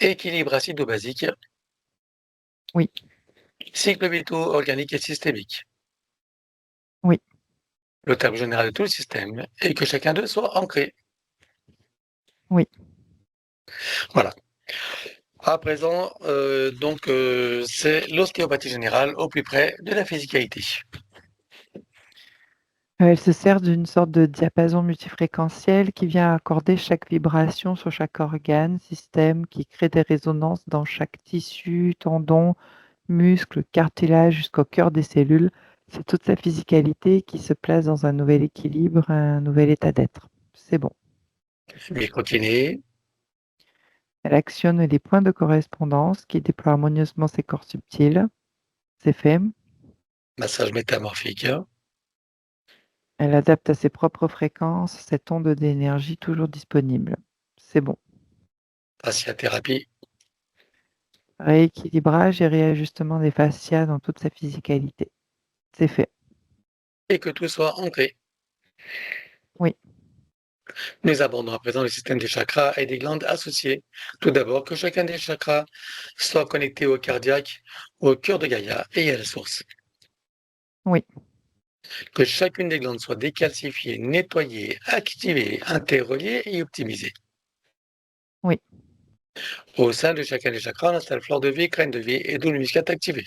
équilibre acido-basique, Oui, cycle vitaux organique et systémique, oui. le tableau général de tout le système, et que chacun d'eux soit ancré. Oui. Voilà. À présent, c'est l'ostéopathie générale au plus près de la physicalité. Elle se sert d'une sorte de diapason multifréquentiel qui vient accorder chaque vibration sur chaque organe, système, qui crée des résonances dans chaque tissu, tendon, muscle, cartilage jusqu'au cœur des cellules. C'est toute sa physicalité qui se place dans un nouvel équilibre, un nouvel état d'être. C'est bon. Microkiné, Elle actionne les points de correspondance qui déploient harmonieusement ses corps subtils. C'est fait. massage métamorphique, Elle adapte à ses propres fréquences cette onde d'énergie toujours disponible. C'est bon. fasciathérapie, Rééquilibrage et réajustement des fascias dans toute sa physicalité. C'est fait. et que tout soit ancré. Oui, Nous abordons à présent le système des chakras et des glandes associées. Tout d'abord, que chacun des chakras soit connecté au cardiaque, au cœur de Gaïa et à la source. oui, Que chacune des glandes soit décalcifiée, nettoyée, activée, interreliée et optimisée. oui, Au sein de chacun des chakras, on installe fleur de vie, crâne de vie et double muscate activée.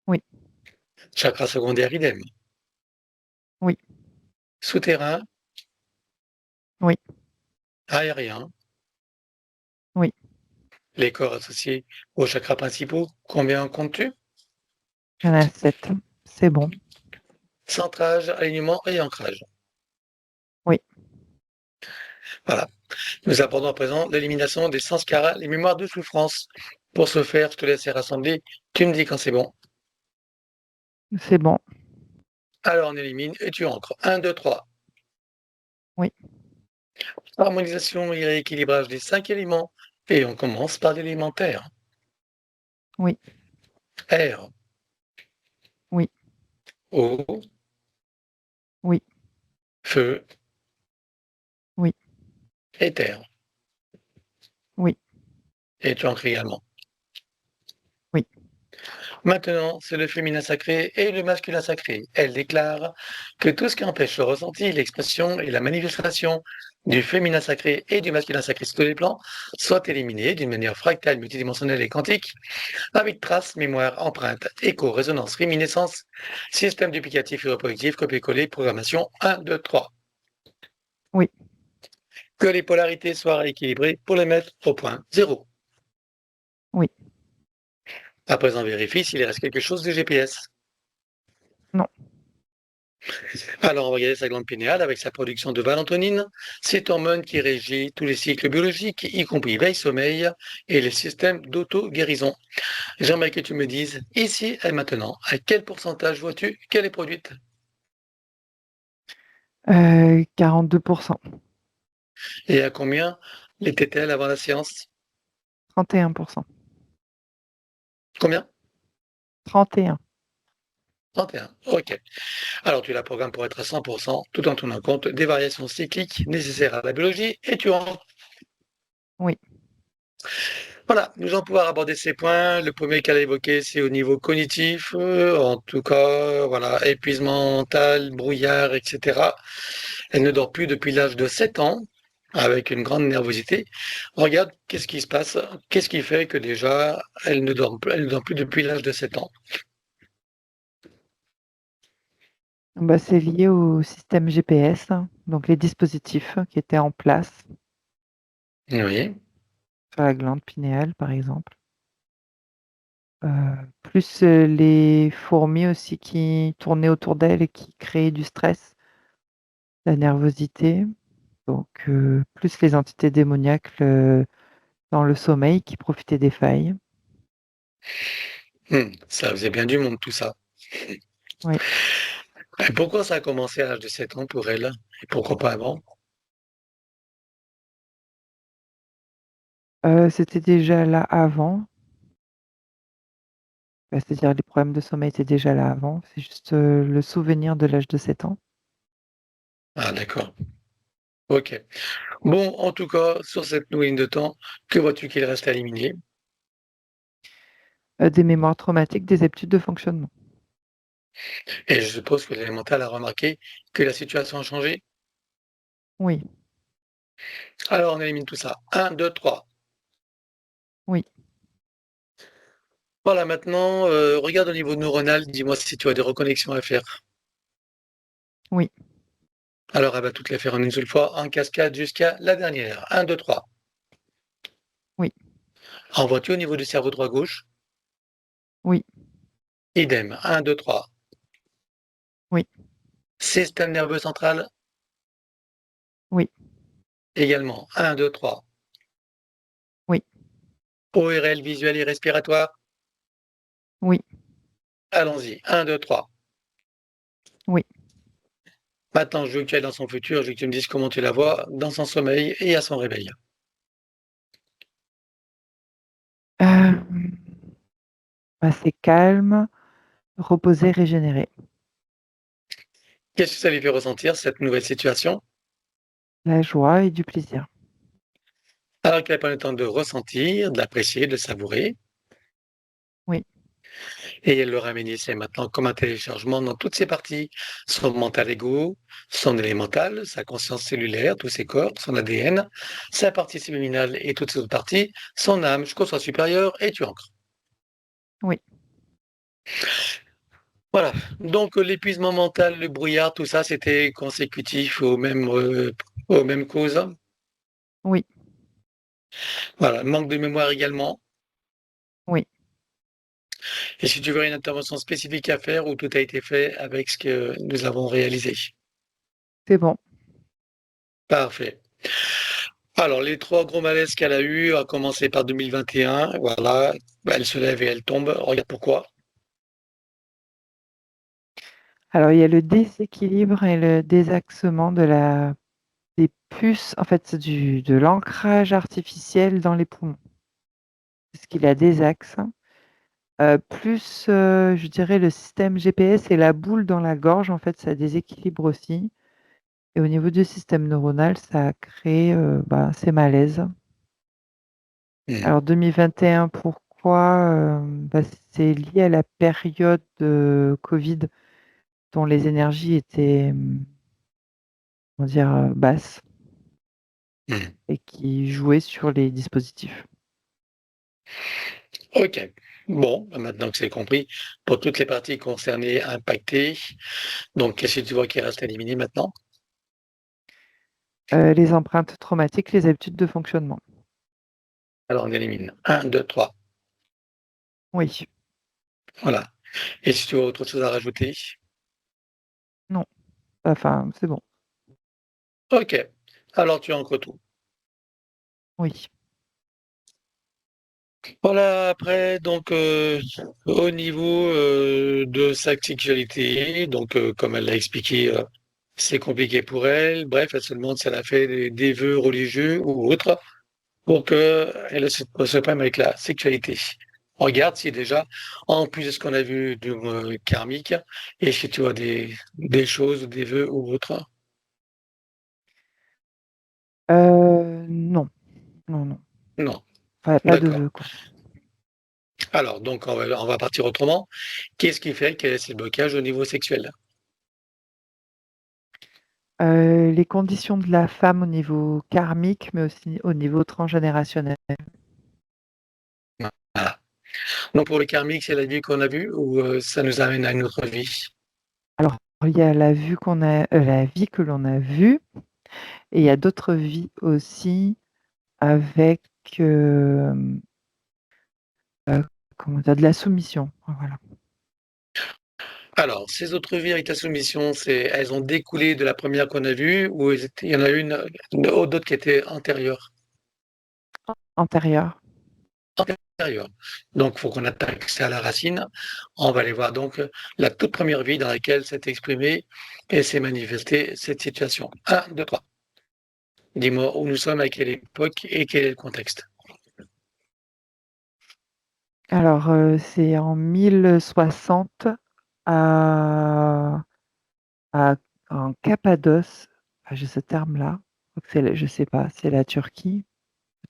oui, Chakra secondaire idem. oui, Souterrain, oui, aérien, oui. les corps associés aux chakras principaux, combien en comptes-tu? Il y en a 7. C'est bon. Centrage, alignement et ancrage. Oui. Voilà. Nous abordons à présent l'élimination des sanskaras, les mémoires de souffrance. Pour ce faire, je te laisse les rassembler. Tu me dis quand c'est bon. C'est bon. Alors on élimine et tu ancres. 1, 2, 3. Oui, Harmonisation et rééquilibrage des 5 éléments. Et on commence par l'élémentaire. oui, Air, oui, eau, oui, feu, oui, éther. oui, Et tu ancres également. oui. Maintenant, c'est le féminin sacré et le masculin sacré. Elle déclare que tout ce qui empêche le ressenti, l'expression et la manifestation du féminin sacré et du masculin sacré sur tous les plans soit éliminé d'une manière fractale, multidimensionnelle et quantique, avec traces, mémoire, empreinte, écho, résonance, réminiscence, système duplicatif et reproductif, copier-coller, programmation 1, 2, 3. Oui. Que les polarités soient rééquilibrées pour les mettre au point zéro. Oui. À présent, vérifie s'il reste quelque chose du GPS. Non. Alors, on va regarder sa glande pinéale avec sa production de valentonine, cette hormone qui régit tous les cycles biologiques, y compris veille-sommeil et les systèmes d'auto-guérison. J'aimerais que tu me dises, ici et maintenant, à quel pourcentage vois-tu qu'elle est produite? 42%. Et à combien l'était-elle avant la séance? 31%. Combien? 31. 31. OK. Alors, tu la programmes pour être à 100% tout en tenant compte des variations cycliques nécessaires à la biologie et tu en. Oui. Voilà, nous allons pouvoir aborder ces points. Le premier qu'elle a évoqué, c'est au niveau cognitif, en tout cas, voilà, épuisement mental, brouillard, etc. Elle ne dort plus depuis l'âge de 7 ans, avec une grande nervosité. Regarde, qu'est-ce qui se passe? Qu'est-ce qui fait que déjà, elle ne dort plus depuis l'âge de 7 ans? Bah, c'est lié au système GPS, hein, donc les dispositifs qui étaient en place Oui. sur la glande pinéale, par exemple. Plus les fourmis aussi qui tournaient autour d'elle et qui créaient du stress, la nervosité. Donc, plus les entités démoniaques dans le sommeil qui profitaient des failles. Ça faisait bien du monde, tout ça. Oui. Et pourquoi ça a commencé à l'âge de 7 ans pour elle? Et pourquoi pas avant? C'était déjà là avant. Bah, c'est-à-dire les problèmes de sommeil étaient déjà là avant. C'est juste, le souvenir de l'âge de 7 ans. Ah, d'accord. OK. Bon, en tout cas, sur cette nouvelle ligne de temps, que vois-tu qu'il reste à éliminer? Des mémoires traumatiques, des aptitudes de fonctionnement. Et je suppose que l'élémental a remarqué que la situation a changé? Oui, Alors on élimine tout ça. Un, 2, 3. oui, Voilà, maintenant, regarde au niveau neuronal, dis-moi si tu as des reconnexions à faire. oui, Alors, elle va toutes les faire en une seule fois, en cascade jusqu'à la dernière. Un, 2, 3. oui, En vois-tu au niveau du cerveau droit-gauche? oui, Idem. Un, 2, 3. oui, Système nerveux central, oui, également. Un, 2, 3. oui, ORL visuel et respiratoire, oui, allons-y. Un, 2, 3. oui. Maintenant, je veux que tu ailles dans son futur, je veux que tu me dises comment tu la vois dans son sommeil et à son réveil. Hem, c'est calme, reposé, régénéré. Qu'est-ce que ça lui fait ressentir, cette nouvelle situation? La joie et du plaisir. Alors qu'elle a pas le temps de ressentir, de l'apprécier, de le savourer, Oui, et elle le ramène ici maintenant comme un téléchargement dans toutes ses parties, son mental ego, son élémental, sa conscience cellulaire, tous ses corps, son ADN, sa partie subliminale et toutes ses autres parties, son âme jusqu'au soi supérieur, et tu ancres. oui, Voilà. Donc l'épuisement mental, le brouillard, tout ça, c'était consécutif aux mêmes causes. oui, Voilà. Manque de mémoire également. oui. Et si tu veux une intervention spécifique à faire ou tout a été fait avec ce que nous avons réalisé. C'est bon. Parfait. Alors, les 3 gros malaises qu'elle a eu, à commencer par 2021, voilà, bah, elle se lève et elle tombe. Regarde pourquoi. Alors il y a le déséquilibre et le désaxement des puces, en fait, c'est du de l'ancrage artificiel dans les poumons. Parce qu'il a des axes, plus, je dirais le système GPS et la boule dans la gorge, en fait, ça déséquilibre aussi et au niveau du système neuronal, ça a créé, ces malaises. Mmh. Alors 2021, pourquoi? C'est lié à la période, covid dont les énergies étaient, comment dire? Basses Mmh. et qui jouaient sur les dispositifs. OK. Bon, bah, maintenant que c'est compris, pour toutes les parties concernées, impactées, donc qu'est-ce que tu vois qui reste à éliminer maintenant? Les empreintes traumatiques, les habitudes de fonctionnement. Alors, on élimine. Un, 2, 3. Oui, Voilà. Et si tu as autre chose à rajouter? non, enfin, c'est bon. OK. Alors, tu encres tout. Oui. Voilà, après, donc, au niveau de sa sexualité, donc, comme elle l'a expliqué, c'est compliqué pour elle. Bref, elle se demande si elle a fait des vœux religieux ou autres pour qu'elle ait ce problème avec la sexualité. On regarde si déjà, en plus de ce qu'on a vu du karmique, et si tu as des choses, des vœux ou autres. Non, non, non, Non, pas de d'accord. vœux, quoi. Alors, donc, on va partir autrement. Qu'est-ce qui fait qu'elle ait ces blocages au niveau sexuel? Les conditions de la femme au niveau karmique, mais aussi au niveau transgénérationnel. Voilà. Donc pour le karmique, c'est la vie qu'on a vue ou ça nous amène à une autre vie? Alors, il y a la vie que l'on a vue et il y a d'autres vies aussi avec, hem, comment dire? De la soumission, voilà. Alors, ces autres vies avec ta soumission, elles ont découlé de la première qu'on a vue ou il y en a d'autres qui étaient antérieures? Antérieure. Antérieures. Donc, il faut qu'on attaque ça à la racine. On va aller voir donc la toute première vie dans laquelle s'est exprimée et s'est manifestée cette situation. Un, 2, 3. Dis-moi où nous sommes, à quelle époque et quel est le contexte? Alors, c'est en 1060 à à en Cappadoce, j'ai ce terme-là. crois que je sais pas, c'est la Turquie,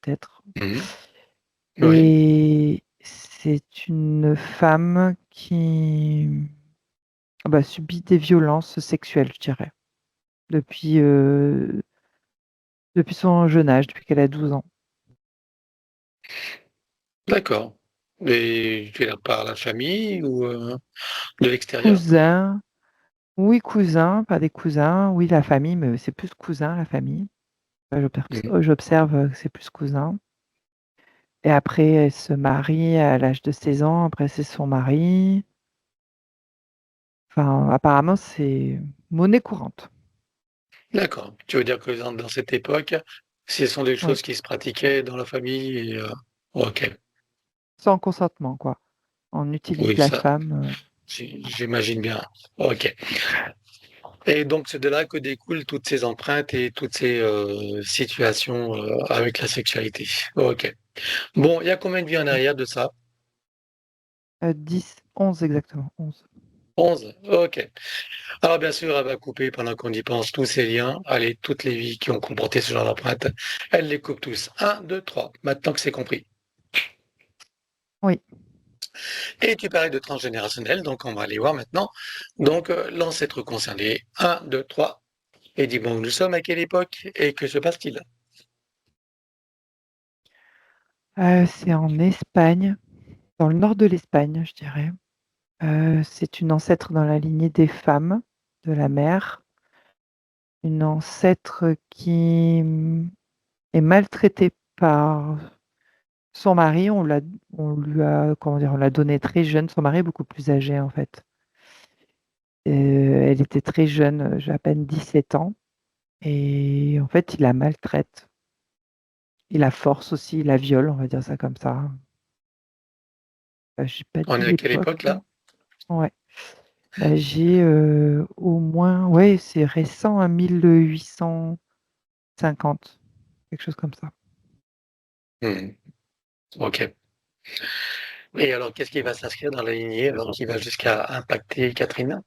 peut-être. Mmh. Oui, Et c'est une femme qui bah, subit des violences sexuelles, je dirais, depuis, depuis son jeune âge, depuis qu'elle a 12 ans. d'accord. Et tu es là par la famille ou, de l'extérieur? Cousin, oui, cousin, pas des cousins, oui, la famille, mais c'est plus cousin, la famille. Mmh. J'observe que c'est plus cousin. Et après, elle se marie à l'âge de 16 ans, après c'est son mari. Enfin, apparemment, c'est monnaie courante. D'accord. Tu veux dire que dans cette époque, ce sont des Oui, choses qui se pratiquaient dans la famille et OK. sans consentement, quoi. On utilise Oui, la ça, femme. j'imagine bien. OK. Et donc c'est de là que découlent toutes ces empreintes et toutes ces, situations, avec la sexualité. OK. Bon, il y a combien de vies en Oui. arrière de ça? 10, 11 exactement, 11. 11. OK. Alors bien sûr, elle va couper pendant qu'on y pense tous ces liens. Allez, toutes les vies qui ont comporté ce genre d'empreintes, elle les coupe tous. Un, 2, 3. Maintenant que c'est compris. Oui, Et tu parlais de transgénérationnel, donc on va aller voir maintenant. Donc l'ancêtre concerné. Un, 2, 3. Et dis bon, nous sommes à quelle époque et que se passe-t-il? c'est en Espagne, dans le nord de l'Espagne, je dirais. C'est une ancêtre dans la lignée des femmes de la mère, une ancêtre qui, est maltraitée par son mari. On lui a, comment dire? On l'a donnée très jeune. Son mari est beaucoup plus âgé, en fait. Elle était très jeune, j'ai à peine 17 ans et en fait, il la maltraite. Il la force aussi, il la viole, on va dire ça comme ça. J'ai pas On dit est à quelle l'époque. époque là? Ouais. Bah, j'ai, au moins ouais, c'est récent, hein, 1850, quelque chose comme ça. Hmm, ok. Et alors, qu'est-ce qui va s'inscrire dans la lignée alors qui va jusqu'à impacter Catherine?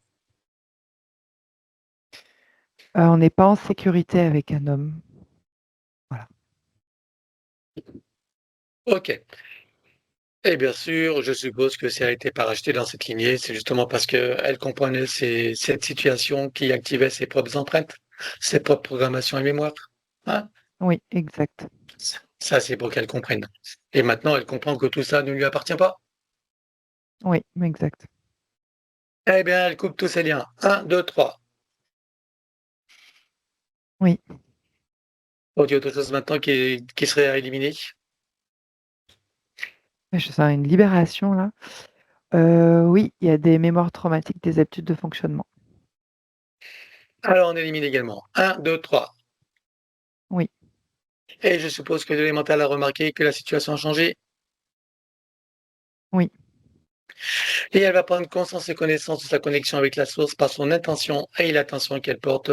On n'est pas en sécurité avec un homme. Voilà. Ok. Et bien sûr, je suppose que si elle a été parachetée dans cette lignée, c'est justement parce qu'elle comprenait cette situation qui activait ses propres empreintes, ses propres programmations et mémoires. Hein? Oui, exact. Ça, c'est pour qu'elle comprenne. Et maintenant, elle comprend que tout ça ne lui appartient pas. Oui, exact. Eh bien, elle coupe tous ses liens. Un, 2, 3. Oui. Oh, il y a autre chose maintenant qui serait à éliminer. Je sens une libération là. Oui, il y a des mémoires traumatiques, des habitudes de fonctionnement. Alors, on élimine également. Un, 2, 3. Oui, Et je suppose que l'élémental a remarqué que la situation a changé. oui, Et elle va prendre conscience et connaissance de sa connexion avec la source par son intention et l'attention qu'elle porte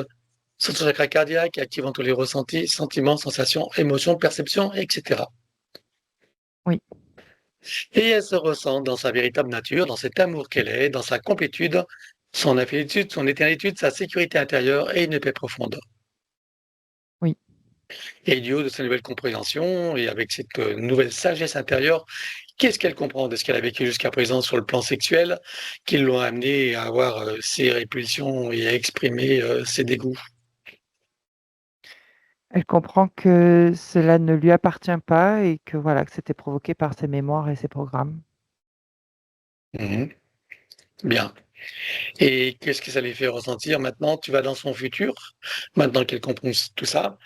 sur son chakra cardiaque, activant tous les ressentis, sentiments, sensations, émotions, perceptions, etc. oui. Et elle se ressent dans sa véritable nature, dans cet amour qu'elle est, dans sa complétude, son infinitude, son éternitude, sa sécurité intérieure et une paix profonde. Oui. Et du haut de sa nouvelle compréhension et avec cette nouvelle sagesse intérieure, qu'est-ce qu'elle comprend de ce qu'elle a vécu jusqu'à présent sur le plan sexuel, qui l'ont amené à avoir ses répulsions et à exprimer ses dégoûts? Elle comprend que cela ne lui appartient pas et que voilà, que c'était provoqué par ses mémoires et ses programmes. Mhm. Bien. Et qu'est-ce que ça lui fait ressentir maintenant? Tu vas dans son futur, maintenant qu'elle comprend tout ça.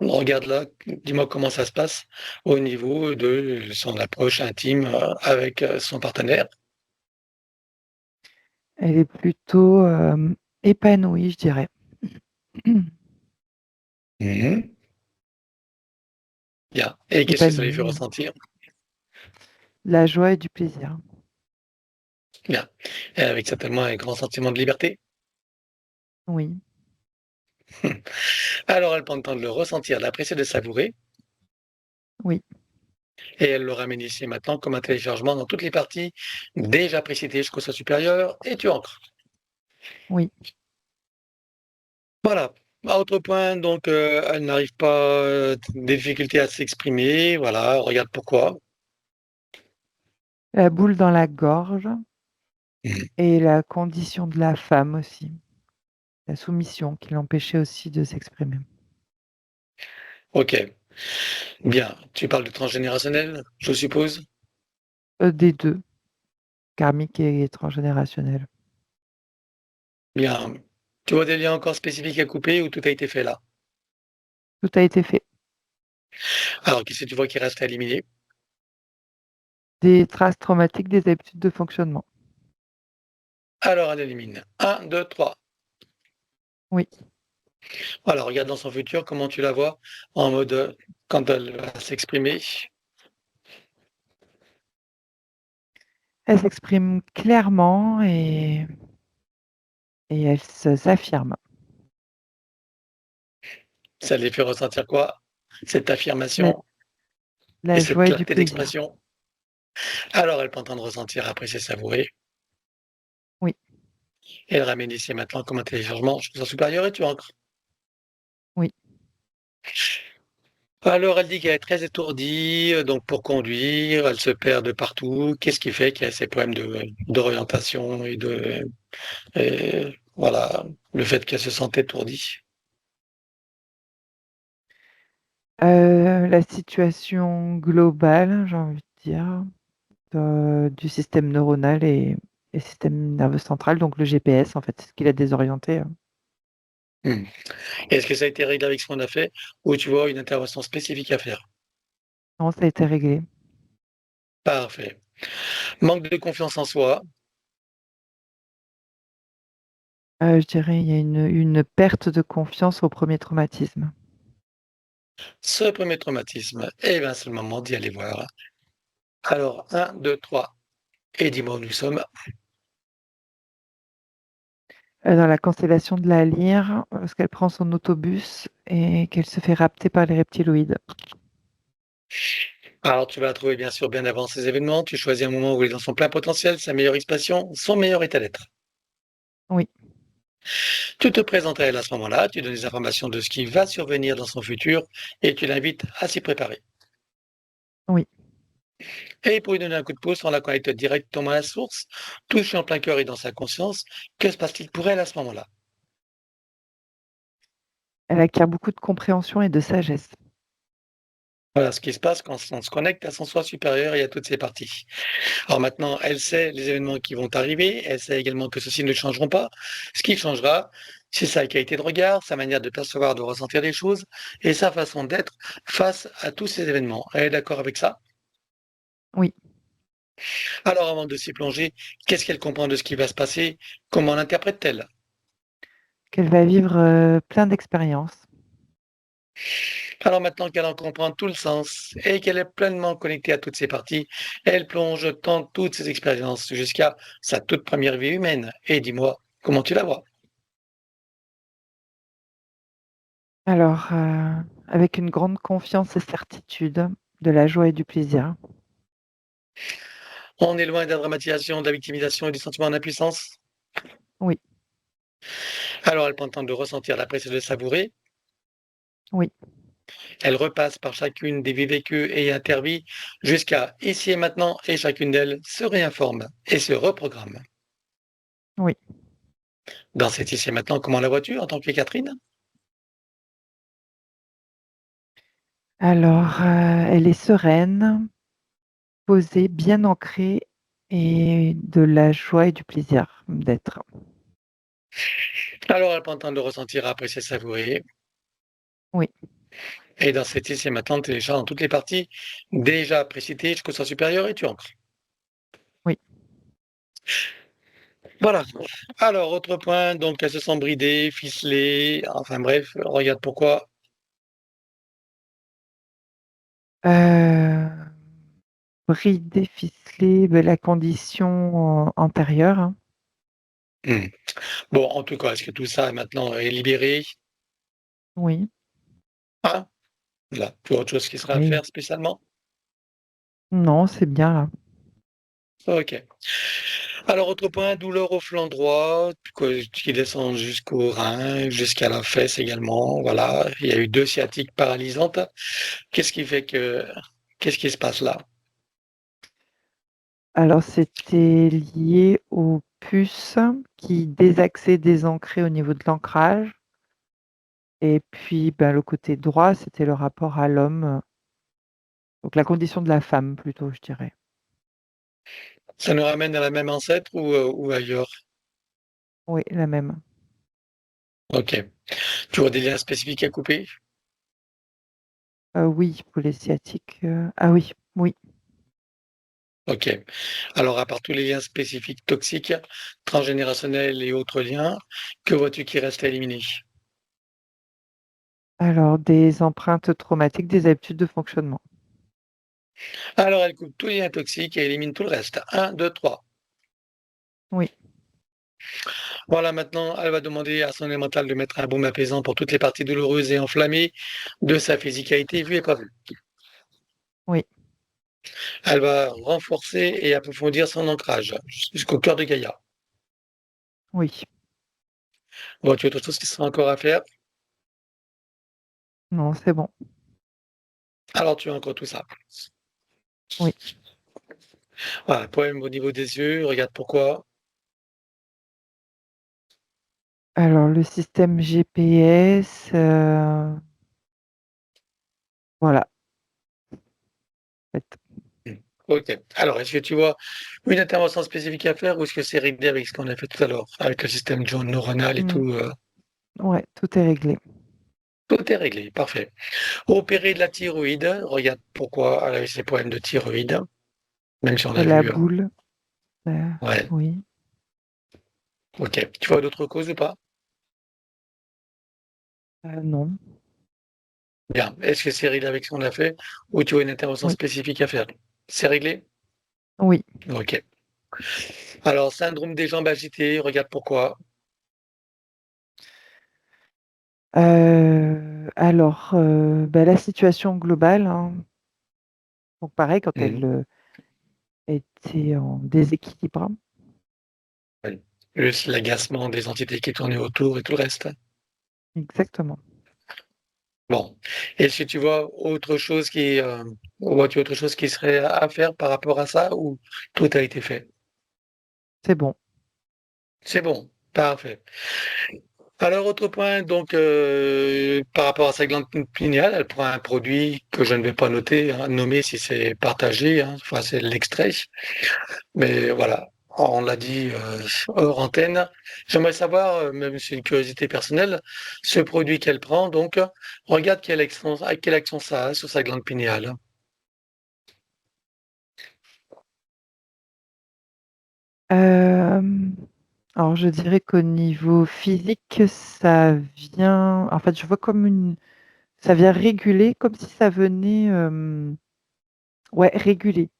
Regarde là, dis-moi comment ça se passe au niveau de son approche intime avec son partenaire. Elle est plutôt, épanouie, je dirais. Mhm. Bien. Et qu'est-ce que ça lui fait Épanouie, ressentir? la joie et du plaisir. Bien. Et avec certainement un grand sentiment de liberté. Oui, Alors elle prend le temps de le ressentir, d'apprécier, de savourer, oui, et elle le ramène ici maintenant comme un téléchargement dans toutes les parties déjà précitées jusqu'au soi supérieur, et tu ancres. oui. Voilà. Autre point, donc elle n'arrive pas, des difficultés à s'exprimer, voilà, regarde pourquoi. La boule dans la gorge Mmh. et la condition de la femme aussi, la soumission qui l'empêchait aussi de s'exprimer. OK, bien. Tu parles de transgénérationnel, je suppose? Des 2, karmique et transgénérationnel. Bien. Tu vois des liens encore spécifiques à couper ou tout a été fait là? Tout a été fait. Alors qu'est-ce que tu vois qui reste à éliminer? Des traces traumatiques, des habitudes de fonctionnement. Alors elle élimine. 1, 2, 3. Oui. Alors regarde dans son futur comment tu la vois en mode, quand elle va s'exprimer. Elle s'exprime clairement et elle s'affirme. Ça les fait ressentir quoi? Cette La affirmation et la cette joie et du clarté plaisir. d'expression. Alors elle prend le temps de ressentir, apprécier, savourer. Oui, Elle ramène ici et maintenant comme un téléchargement, je suis supérieur et tu ancres. oui. Alors elle dit qu'elle est très étourdie, donc pour conduire, elle se perd de partout. Qu'est-ce qui fait qu'il y a ces problèmes d'orientation voilà, le fait qu'elle se sente étourdie? La situation globale, j'ai envie de dire, du système neuronal et système nerveux central, donc le GPS en fait, c'est ce qui l'a désorienté. Mmh. Est-ce que ça a été réglé avec ce qu'on a fait ou tu vois une intervention spécifique à faire? Non, ça a été réglé. Parfait. Manque de confiance en soi, Je dirais il y a une perte de confiance au premier traumatisme. ce premier traumatisme, eh bien, c'est le moment d'y aller voir. Alors, 1, 2, 3, et dis-moi où nous sommes. Dans la constellation de la Lyre, lorsqu'elle prend son autobus et qu'elle se fait rapter par les reptiloïdes. Alors, tu vas la trouver bien sûr bien avant ces événements. Tu choisis un moment où elle est dans son plein potentiel, sa meilleure expression, son meilleur état d'être. Oui, Tu te présentes à elle à ce moment-là, tu donnes des informations de ce qui va survenir dans son futur et tu l'invites à s'y préparer. oui. Et pour lui donner un coup de pouce, on la connecte directement à la source, touche en plein cœur et dans sa conscience. Que se passe-t-il pour elle à ce moment-là? Elle acquiert beaucoup de compréhension et de sagesse. Voilà ce qui se passe quand on se connecte à son soi supérieur et à toutes ses parties. Alors maintenant, elle sait les événements qui vont arriver, elle sait également que ceux-ci ne changeront pas. Ce qui changera, c'est sa qualité de regard, sa manière de percevoir, de ressentir les choses et sa façon d'être face à tous ces événements. Elle est d'accord avec ça? Oui, Alors avant de s'y plonger, qu'est-ce qu'elle comprend de ce qui va se passer? Comment l'interprète-t-elle? qu'elle va vivre, plein d'expériences. Alors maintenant qu'elle en comprend tout le sens et qu'elle est pleinement connectée à toutes ses parties, elle plonge dans toutes ses expériences jusqu'à sa toute première vie humaine. Et dis-moi, comment tu la vois? Alors, avec une grande confiance et certitude, de la joie et du plaisir. On est loin de la dramatisation, de la victimisation et du sentiment d'impuissance. Oui, Alors elle prend le temps de ressentir, d'apprécier, de savourer. oui, Elle repasse par chacune des vies vécues et intervie jusqu'à ici et maintenant et chacune d'elles se réinforme et se reprogramme. oui. Dans cet ici et maintenant, comment la vois-tu en tant que Catherine? Alors, elle est sereine, posée, bien ancrée et de la joie et du plaisir d'être. Alors elle prend le temps de ressentir, apprécier, savourer. Oui, Et dans cet ici et maintenant, tu télécharges dans toutes les parties déjà précitées jusqu'au sens supérieur et tu ancres. oui. Voilà. Alors, autre point, donc elles se sont bridées, ficelées, enfin bref, regarde pourquoi. Heu, bridée, ficelée, beh, la condition, antérieure, hein. Hmm. Bon, en tout cas, est-ce que tout ça maintenant est libéré? Oui, Hein? Là, tu as autre chose qui sera à oui. faire spécialement? Non, c'est bien là. OK. Alors, autre point, douleur au flanc droit, qui descend jusqu'au rein, jusqu'à la fesse également. Voilà, il y a eu 2 sciatiques paralysantes. Qu'est-ce qui fait que qu'est-ce qui se passe là? Alors, c'était lié aux puces qui désaxaient, désancraient au niveau de l'ancrage. Et puis, ben, le côté droit, c'était le rapport à l'homme, donc la condition de la femme plutôt, je dirais. Ça nous ramène à la même ancêtre ou ailleurs? Oui, la même. OK. Tu vois des liens spécifiques à couper? Oui, pour les sciatiques, ah oui, oui. OK. Alors, à part tous les liens spécifiques toxiques, transgénérationnels et autres liens, que vois-tu qui reste à éliminer? Alors, des empreintes traumatiques, des habitudes de fonctionnement. Alors, elle coupe tous les liens toxiques et élimine tout le reste. Un, 2, 3. Oui, Voilà, maintenant, elle va demander à son élémental de mettre un baume apaisant pour toutes les parties douloureuses et enflammées de sa physicalité vue et pas vue. oui, Elle va renforcer et approfondir son ancrage jusqu'au cœur de Gaïa. oui. Vois-tu autre chose qui sera encore à faire? Non, c'est bon. Alors, tu as encore tout ça. Oui. Voilà, problème au niveau des yeux, regarde pourquoi. Alors, le système GPS, voilà, en fait. Mmh. OK. Alors, est-ce que tu vois une intervention spécifique à faire ou est-ce que c'est réglé avec ce qu'on a fait tout à l'heure, avec le système jaune neuronal et Mmh. tout, Ouais, tout est réglé. Tout est réglé, parfait. Opérer de la thyroïde, regarde pourquoi elle a eu ces problèmes de thyroïde, même si on a La vu, boule, ouais, oui. OK. Tu vois d'autres causes ou pas? Non. Bien. Est-ce que c'est réglé avec ce qu'on a fait ou tu vois une intervention Oui, spécifique à faire? C'est réglé? oui. OK. Alors, syndrome des jambes agitées, regarde pourquoi. Alors, bah, la situation globale, hein, donc pareil quand Mmh. elle, était en déséquilibre, hein. Oui. Plus l'agacement des entités qui tournaient autour et tout le reste. Exactement. Bon. Est-ce que tu vois autre chose vois-tu autre chose qui serait à faire par rapport à ça ou tout a été fait? C'est bon. C'est bon, parfait. Alors autre point donc par rapport à sa glande pinéale, elle prend un produit que je ne vais pas noter, hein, nommer si c'est partagé, hein, enfin c'est l'extrait, mais voilà, on l'a dit, hors antenne. J'aimerais savoir, même c'est une curiosité personnelle, ce produit qu'elle prend donc, regarde quelle action ça a sur sa glande pinéale. Hem, alors je dirais qu'au niveau physique, ça vient en fait, je vois comme une ça vient réguler, comme si ça venait, ouais, réguler.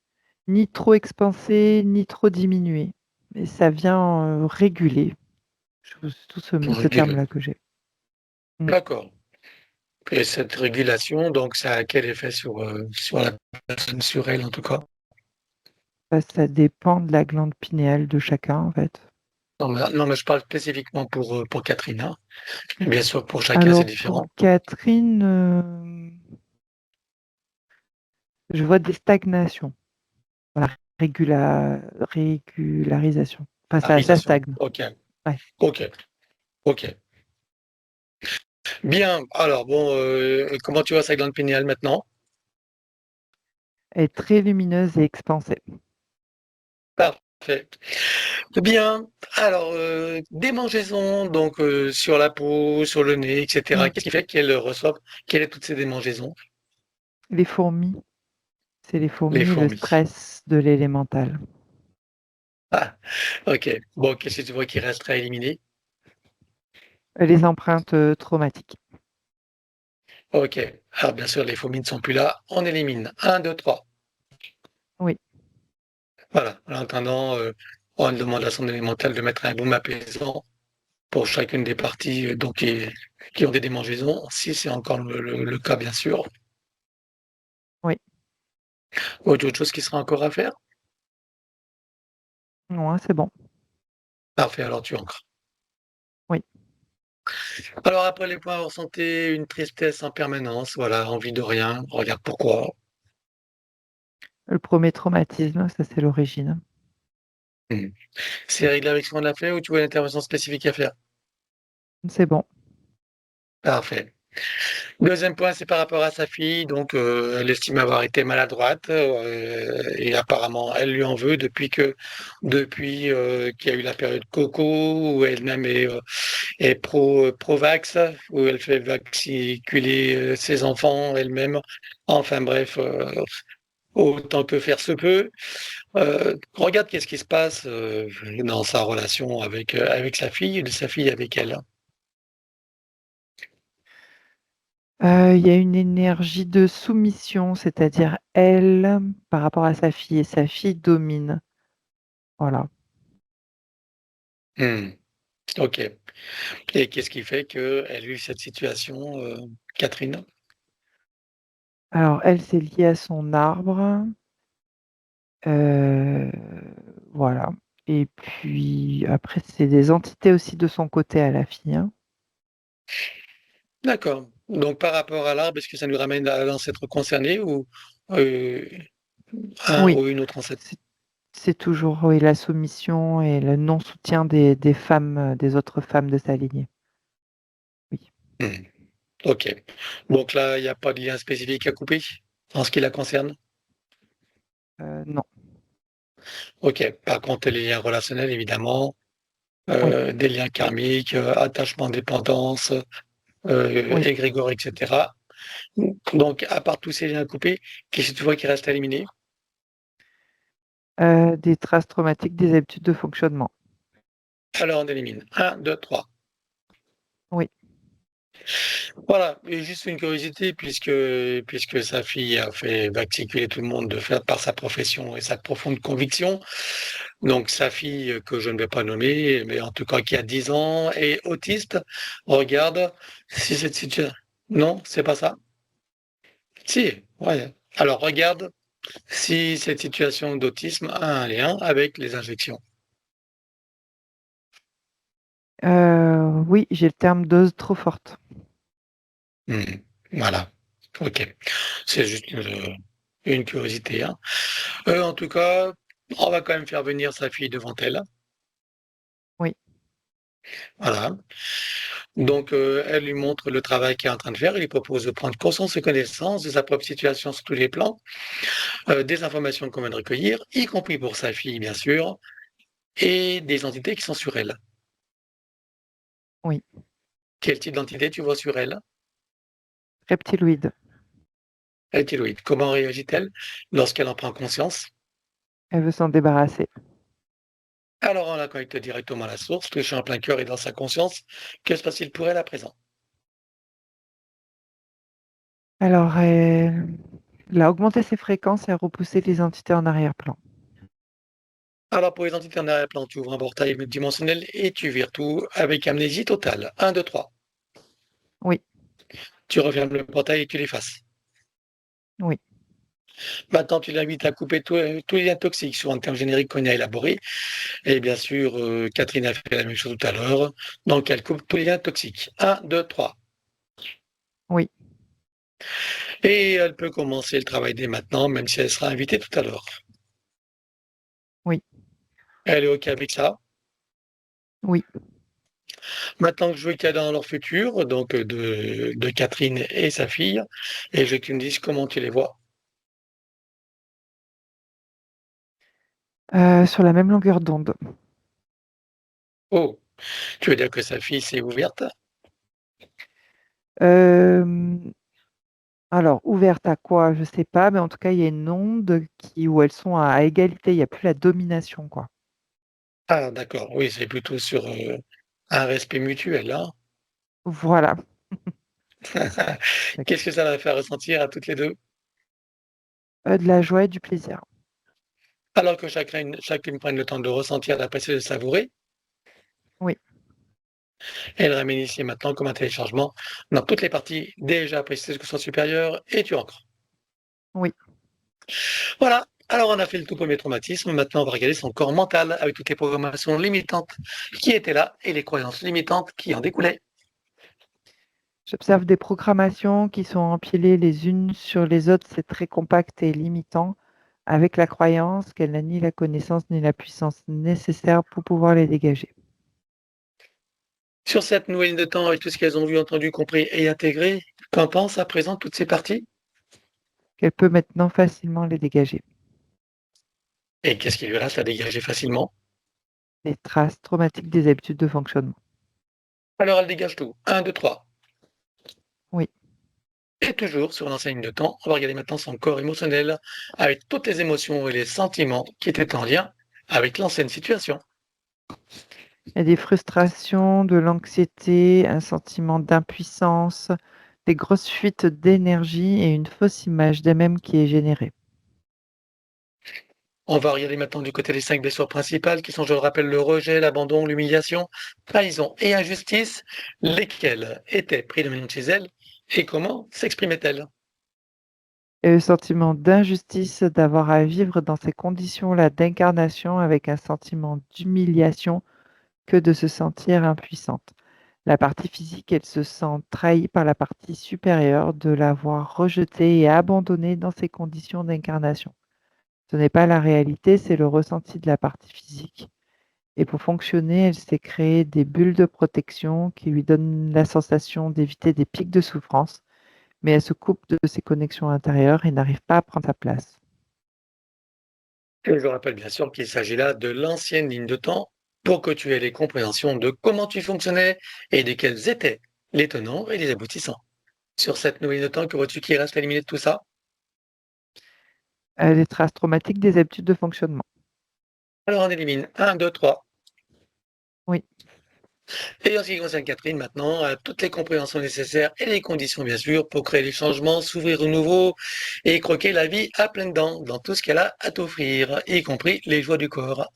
Ni trop expanser, ni trop diminuer. Mais ça vient, réguler. C'est tout ce Régule. terme-là que j'ai. Mmh. D'accord. Et cette régulation, donc ça a quel effet sur la personne, sur elle en tout cas? Bah, ça dépend de la glande pinéale de chacun, en fait. Non, mais je parle spécifiquement pour Catherine, hein. Bien sûr, pour chacun, c'est Alors pour différent. Catherine, je vois des stagnations. Voilà, régularisation. Enfin ça Harmonisation. stagne. OK, Ouais. OK, OK. Bien, alors bon, comment tu vois sa glande pinéale maintenant? Elle est très lumineuse et expansée. Parfait. Bien, alors, démangeaisons donc sur la peau, sur le nez et cetera. Mmh. Qu'est-ce qui fait qu'elle reçoive quelles est toutes ces démangeaisons? Les fourmis, c'est les Les fourmis et le fourmis. stress de l'élémental. Ah, OK. Bon, qu'est-ce que tu vois qui resterait à éliminer? Les empreintes, traumatiques. OK. Alors bien sûr, les fourmis ne sont plus là, on élimine. Un, 2, 3. Oui, Voilà. En attendant, on demande à son élémental de mettre un baume apaisant pour chacune des parties, donc qui ont des démangeaisons, si c'est encore le cas bien sûr. oui. Autre chose qui sera encore à faire? Ouais, c'est bon. Parfait, alors tu ancres. Oui. Alors après les points ressentis, une tristesse en permanence, voilà, envie de rien, regarde pourquoi. Le premier traumatisme, ça c'est l'origine. Mmh. C'est réglé avec ce qu'on a fait ou tu vois une intervention spécifique à faire? C'est bon. Parfait. Deuxième point, c'est par rapport à sa fille, donc elle estime avoir été maladroite, et apparemment elle lui en veut depuis qu'il y a eu la période coco où elle-même est pro-vax, où elle fait vaxiculer, ses enfants elle-même. Enfin bref, autant que faire se peut. Regarde qu'est-ce qui se passe, dans sa relation avec sa fille et de sa fille avec elle. Il y a une énergie de soumission, c'est-à-dire elle, par rapport à sa fille et sa fille domine. Voilà. Mmh. OK. Et qu'est-ce qui fait qu'elle a eu cette situation, Catherine? Alors elle, c'est lié à son arbre, heu, voilà et puis après c'est des entités aussi de son côté à la fille, hein. D'accord. Donc par rapport à l'arbre, est-ce que ça nous ramène à l'ancêtre concerné ou, heu, un Oui, ou une autre ancêtre? c'est c'est toujours, oui, la soumission et le non-soutien des femmes, des autres femmes de sa lignée. Oui, Mmh. OK. Donc là, il y a pas de lien spécifique à couper, en ce qui la concerne? non, OK. Par contre, les liens relationnels évidemment, oui, des liens karmiques, attachement, dépendance, oui, égrégore et cetera. Donc à part tous ces liens à couper, qu'est-ce que tu vois qui reste à éliminer? des traces traumatiques, des habitudes de fonctionnement. Alors on élimine. 1, 2, 3. Oui, Voilà, et juste une curiosité puisque sa fille a fait vaciculer tout le monde de faire par sa profession et sa profonde conviction. Donc sa fille, que je ne vais pas nommer, mais en tout cas qui a 10 ans, est autiste. Regarde si cette situation non, c'est pas ça? Si, ouais. Alors regarde si cette situation d'autisme a un lien avec les injections. oui, j'ai le terme dose trop forte. Mmh. Voilà. OK. C'est juste une curiosité, hein. En tout cas, on va quand même faire venir sa fille devant elle. Oui, Voilà. Donc, elle lui montre le travail qu'elle est en train de faire. Elle lui propose de prendre conscience et connaissance de sa propre situation sur tous les plans, des informations qu'on vient de recueillir, y compris pour sa fille, bien sûr, et des entités qui sont sur elle. oui, Quel type d'entité tu vois sur elle? reptiloïde. Reptiloïde. Comment réagit-elle lorsqu'elle en prend conscience? Elle veut s'en débarrasser. Alors, on la connecte directement à la source, touché en plein cœur et dans sa conscience. Que se passe-t-il pour elle à présent? Alors elle a augmenté ses fréquences et a repoussé les entités en arrière-plan. Alors, pour les entités en arrière-plan, tu ouvres un portail dimensionnel et tu vires tout avec amnésie totale. 1, 2, 3. Oui, Tu refermes le portail et tu l'effaces. oui, Maintenant, tu l'invites à couper tous les liens toxiques sur un terme générique qu'on a élaboré. Et bien sûr, Catherine a fait la même chose tout à l'heure. Donc, elle coupe tous les liens toxiques. 1, 2, 3. oui, Et elle peut commencer le travail dès maintenant, même si elle sera invitée tout à l'heure. oui, Elle est OK avec ça. oui. Maintenant que je veux qu'il y a dans leur futur, donc de Catherine et sa fille, et je veux que tu me dises comment tu les vois. Sur la même longueur d'onde. Oh, tu veux dire que sa fille s'est ouverte? Hem, alors ouverte à quoi? Je sais pas, mais en tout cas, il y a une onde qui où elles sont à égalité, il y a plus la domination, quoi. Ah d'accord, oui, c'est plutôt sur, un respect mutuel, hein? Voilà, Qu'est-ce que ça va faire ressentir à toutes les 2? de la joie et du plaisir. Alors que chacune prenne le temps de ressentir, d'apprécier, de savourer, Oui, elle ramène ici et maintenant comme un téléchargement dans toutes les parties déjà appréciées jusqu'au sens supérieur et tu ancres. oui. Voilà, Alors, on a fait le tout premier traumatisme. Maintenant, on va regarder son corps mental avec toutes les programmations limitantes qui étaient là et les croyances limitantes qui en découlaient. J'observe des programmations qui sont empilées les unes sur les autres, c'est très compact et limitant, avec la croyance qu'elle n'a ni la connaissance ni la puissance nécessaire pour pouvoir les dégager. Sur cette nouvelle ligne de temps, avec tout ce qu'elles ont vu, entendu, compris et intégré, qu'en pensent à présent toutes ces parties? Qu'elle peut maintenant facilement les dégager. Et qu'est-ce qui lui reste à dégager facilement? Les traces traumatiques des habitudes de fonctionnement. Alors, elle dégage tout. Un, 2, 3. Oui, Et toujours sur l'ancienne ligne de temps, on va regarder maintenant son corps émotionnel avec toutes les émotions et les sentiments qui étaient en lien avec l'ancienne situation. il y a des frustrations, de l'anxiété, un sentiment d'impuissance, des grosses fuites d'énergie et une fausse image d'elle-même qui est générée. On va regarder maintenant du côté des 5 blessures principales qui sont, je le rappelle, le rejet, l'abandon, l'humiliation, trahison et injustice, lesquelles étaient prédominantes chez elle et comment s'exprimaient-elles? Et le sentiment d'injustice d'avoir à vivre dans ces conditions-là d'incarnation avec un sentiment d'humiliation que de se sentir impuissante. La partie physique, elle se sent trahie par la partie supérieure de l'avoir rejetée et abandonnée dans ces conditions d'incarnation. Ce n'est pas la réalité, c'est le ressenti de la partie physique. Et pour fonctionner, elle s'est créée des bulles de protection qui lui donnent la sensation d'éviter des pics de souffrance, mais elle se coupe de ses connexions intérieures et n'arrive pas à prendre sa place. Et je rappelle bien sûr qu'il s'agit là de l'ancienne ligne de temps pour que tu aies les compréhensions de comment tu fonctionnais et de quels étaient les tenants et les aboutissants. Sur cette nouvelle ligne de temps, que vois-tu qui reste à éliminer de tout ça? Les traces traumatiques des habitudes de fonctionnement. Alors on élimine un, 2, 3. Oui, Et en ce qui concerne Catherine, maintenant, toutes les compréhensions nécessaires et les conditions, bien sûr, pour créer les changements, s'ouvrir au nouveau et croquer la vie à pleines dents dans tout ce qu'elle a à t'offrir, y compris les joies du corps.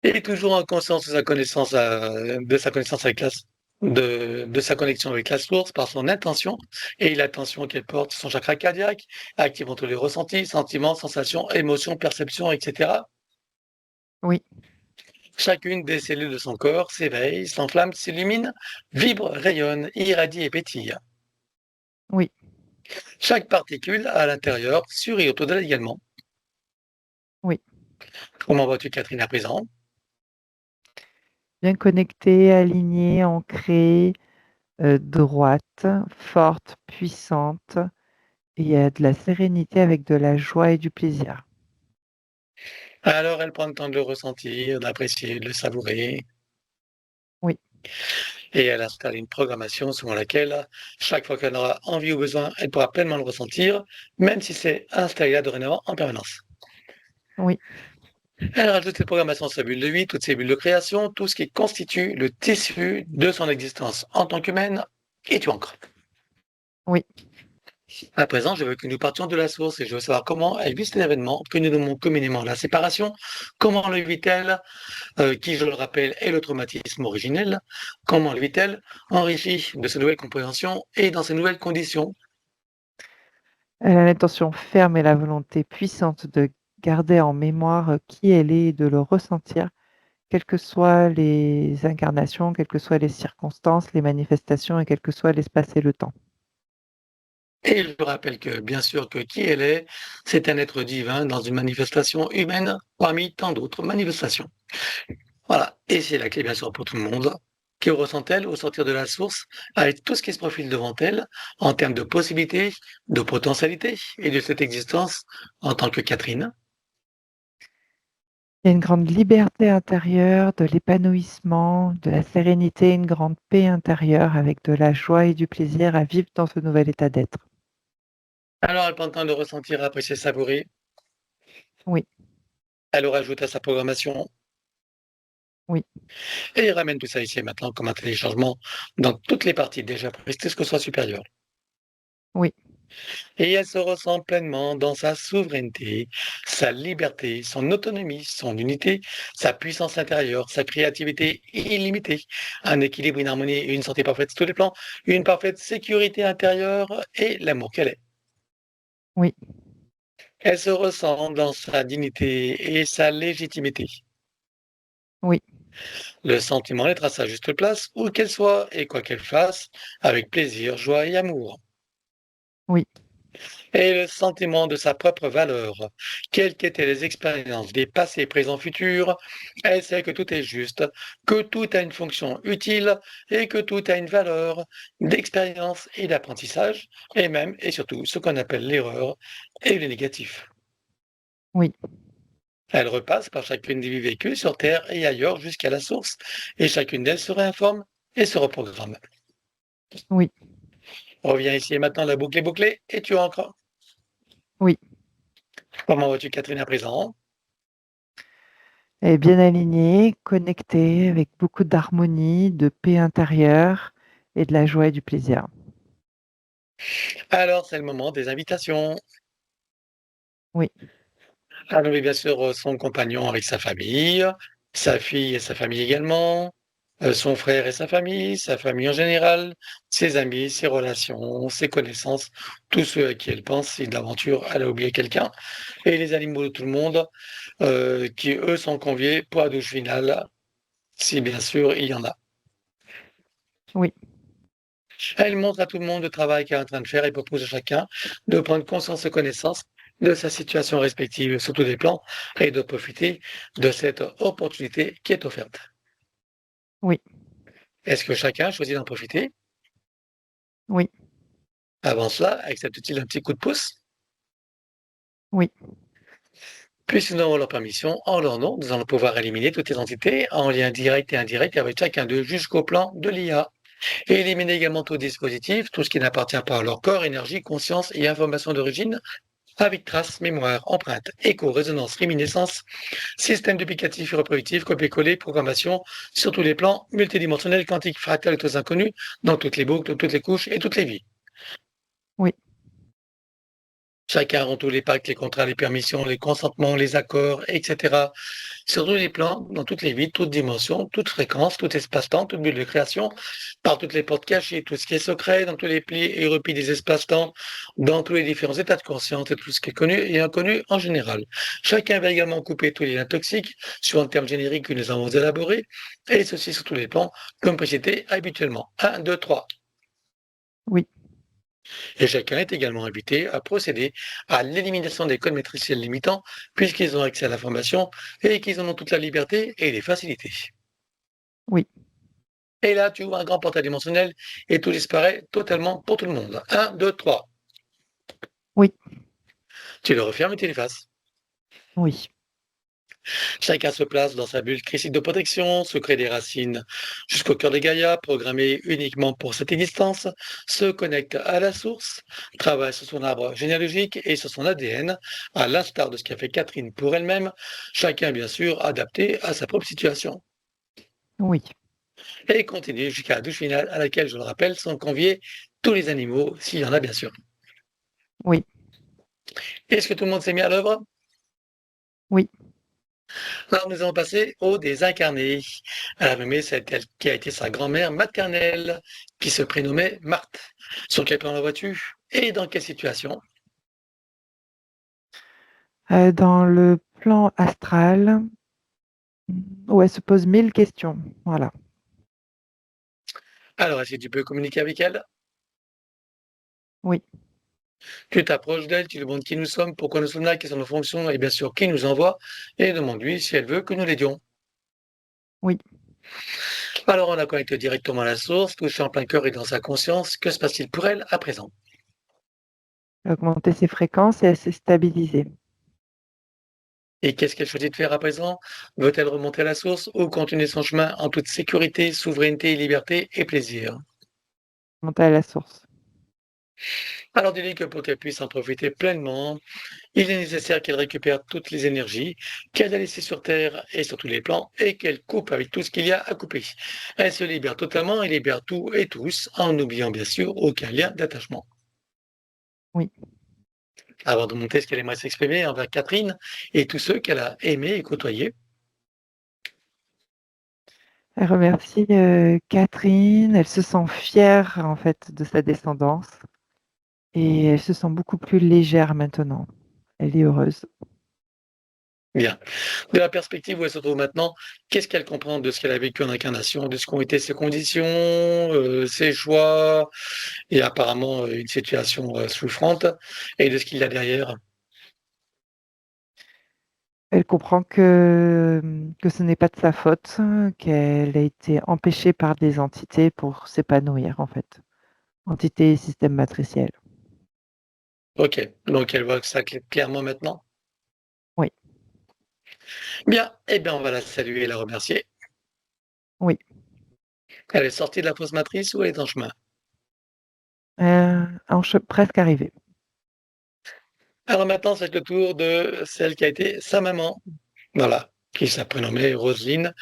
Et toujours en conscience de sa connaissance, de sa connaissance avec de sa connexion avec la source par son intention et l'attention qu'elle porte sur son chakra cardiaque, activant tous les ressentis, sentiments, sensations, émotions, perceptions, etc. oui, Chacune des cellules de son corps s'éveille, s'enflamme, s'illumine, vibre, rayonne, irradie et pétille. oui. Chaque particule à l'intérieur sourit autour d'elle également. Oui, Comment vois-tu Catherine à présent? bien connectée, alignée, ancrée, droite, forte, puissante et il y a de la sérénité avec de la joie et du plaisir. Alors elle prend le temps de le ressentir, d'apprécier, de le savourer, Oui, et elle installe une programmation selon laquelle, chaque fois qu'elle aura envie ou besoin, elle pourra pleinement le ressentir, même si c'est installé là dorénavant en permanence. oui, Elle rajoute cette programmation à sa bulle de vie, toutes ses bulles de création, tout ce qui constitue le tissu de son existence en tant qu'humaine, et tu ancres. oui. À présent, je veux que nous partions de la source et je veux savoir comment elle vit cet événement que nous nommons communément la séparation. Comment le vit-elle, qui, je le rappelle, est le traumatisme originel. Comment le vit-elle, enrichie de ces nouvelles compréhensions et dans ces nouvelles conditions. Elle a l'intention ferme et la volonté puissante de garder en mémoire, qui elle est et de le ressentir, quelles que soient les incarnations, quelles que soient les circonstances, les manifestations et quel que soit l'espace et le temps. Et je rappelle que, bien sûr, que qui elle est, c'est un être divin dans une manifestation humaine parmi tant d'autres manifestations. Voilà. Et c'est la clé, bien sûr, pour tout le monde. Que ressent-elle au sortir de la source avec tout ce qui se profile devant elle en termes de possibilités, de potentialités et de cette existence en tant que Catherine? Il y a une grande liberté intérieure, de l'épanouissement, de la sérénité, une grande paix intérieure avec de la joie et du plaisir à vivre dans ce nouvel état d'être. Alors, elle prend le temps de ressentir, apprécier, savourer. Oui, Elle le rajoute à sa programmation oui, et ramène tout ça ici et maintenant comme un téléchargement dans toutes les parties déjà prises, que ce soit supérieur. oui. Et elle se ressent pleinement dans sa souveraineté, sa liberté, son autonomie, son unité, sa puissance intérieure, sa créativité illimitée, un équilibre, une harmonie et une santé parfaite sur tous les plans, une parfaite sécurité intérieure et l'amour qu'elle est. Oui, Elle se ressent dans sa dignité et sa légitimité. oui, Le sentiment d'être à sa juste place, où qu'elle soit et quoi qu'elle fasse, avec plaisir, joie et amour. oui, Et le sentiment de sa propre valeur, quelles qu'étaient les expériences des passés, présents, futurs, elle sait que tout est juste, que tout a une fonction utile et que tout a une valeur d'expérience et d'apprentissage, et même et surtout ce qu'on appelle l'erreur et le négatif. oui, Elle repasse par chacune des vies vécues sur Terre et ailleurs jusqu'à la source, et chacune d'elles se réinforme et se reprogramme. oui, Reviens ici et maintenant, la boucle est bouclée, et tu as encore. oui. Comment vas-tu, Catherine, à présent? Elle est bien alignée, connectée, avec beaucoup d'harmonie, de paix intérieure et de la joie et du plaisir. Alors, c'est le moment des invitations. Oui, À nommer bien sûr son compagnon avec sa famille, sa fille et sa famille également, son frère et sa famille en général, ses amis, ses relations, ses connaissances, tous ceux à qui elle pense si d'aventure elle a oublié quelqu'un, et les animaux de tout le monde qui, eux, sont conviés pour la douche finale, si bien sûr il y en a. oui, Elle montre à tout le monde le travail qu'elle est en train de faire et propose à chacun de prendre conscience et connaissance de sa situation respective sur tous les plans et de profiter de cette opportunité qui est offerte. oui, Est-ce que chacun choisit d'en profiter? oui, Avant cela, accepte-t-il un petit coup de pouce? oui. Puisque nous avons leur permission, en leur nom, nous allons pouvoir éliminer toutes les entités en lien direct et indirect avec chacun d'eux jusqu'au plan de l'IA. Et éliminer également tout dispositif, tout ce qui n'appartient pas à leur corps, énergie, conscience et information d'origine, avec traces, mémoire, empreinte, écho, résonance, réminiscence, système duplicatif et reproductif, copier-coller, programmation, sur tous les plans, multidimensionnels, quantiques, fractales et tous inconnus, dans toutes les boucles, toutes les couches et toutes les vies. Oui, Chacun rend tous les pactes, les contrats, les permissions, les consentements, les accords, etc. Sur tous les plans, dans toutes les vies, toutes dimensions, toutes fréquences, tout espace-temps, toute bulle de création, par toutes les portes cachées, tout ce qui est secret, dans tous les plis et replis des espaces-temps, dans tous les différents états de conscience et tout ce qui est connu et inconnu en général. Chacun va également couper tous les liens toxiques, suivant le terme générique que nous avons élaboré, et ceci sur tous les plans, comme précédé habituellement. 1, 2, 3. oui, Et chacun est également invité à procéder à l'élimination des codes matriciels limitants, puisqu'ils ont accès à l'information et qu'ils en ont toute la liberté et les facilités. oui, Et là, tu ouvres un grand portail dimensionnel et tout disparaît totalement pour tout le monde. 1, 2, 3. oui, Tu le refermes et tu l'effaces. oui, Chacun se place dans sa bulle critique de protection, se crée des racines jusqu'au cœur des Gaïa, programmé uniquement pour cette existence, se connecte à la source, travaille sur son arbre généalogique et sur son ADN, à l'instar de ce qu'a fait Catherine pour elle-même, chacun bien sûr adapté à sa propre situation. oui, Et continue jusqu'à la douche finale à laquelle, je le rappelle, sont conviés tous les animaux, s'il y en a bien sûr. oui, Est-ce que tout le monde s'est mis à l'œuvre? oui. Alors nous allons passer au désincarné. Elle a nommé celle qui a été sa grand-mère maternelle, qui se prénommait Marthe. Sur quel plan la vois-tu? Et dans quelle situation? Dans le plan astral, où elle se pose 1000 questions. Voilà. Alors, est-ce que tu peux communiquer avec elle? Oui, Tu t'approches d'elle, tu lui demandes qui nous sommes, pourquoi nous sommes là, quelles sont nos fonctions, et bien sûr qui nous envoie, et demande-lui si elle veut que nous l'aidions. oui. Alors on la connecte directement à la source, touché en plein cœur et dans sa conscience. Que se passe-t-il pour elle à présent? Augmenter ses fréquences et elle s'est stabilisée. Et qu'est-ce qu'elle choisit de faire à présent? Veut-elle remonter à la source ou continuer son chemin en toute sécurité, souveraineté, liberté et plaisir? Monter à la source. Alors dis-lui que pour qu'elle puisse en profiter pleinement, il est nécessaire qu'elle récupère toutes les énergies qu'elle a laissées sur Terre et sur tous les plans et qu'elle coupe avec tout ce qu'il y a à couper. Elle se libère totalement et libère tout et tous en n'oubliant bien sûr aucun lien d'attachement. Oui. Avant de monter ce qu'elle aimerait s'exprimer envers Catherine et tous ceux qu'elle a aimés et côtoyés. Elle remercie, Catherine. Elle se sent fière, en fait, de sa descendance et elle se sent beaucoup plus légère maintenant. Elle est heureuse. Bien. De la perspective où elle se trouve maintenant, qu'est-ce qu'elle comprend de ce qu'elle a vécu en incarnation, de ce qu'ont été ses conditions, ses choix et apparemment, une situation, souffrante et de ce qu'il y a derrière? Elle comprend que ce n'est pas de sa faute, qu'elle a été empêchée par des entités pour s'épanouir, en fait. Entités et systèmes matriciels. OK, donc elle voit ça clairement maintenant? Oui, Bien, eh bien, on va la saluer et la remercier. oui. Elle est sortie de la fausse matrice ou elle est en chemin? Presque arrivée. Alors maintenant, c'est le tour de celle qui a été sa maman. Voilà, qui s'est prénommée Roselyne.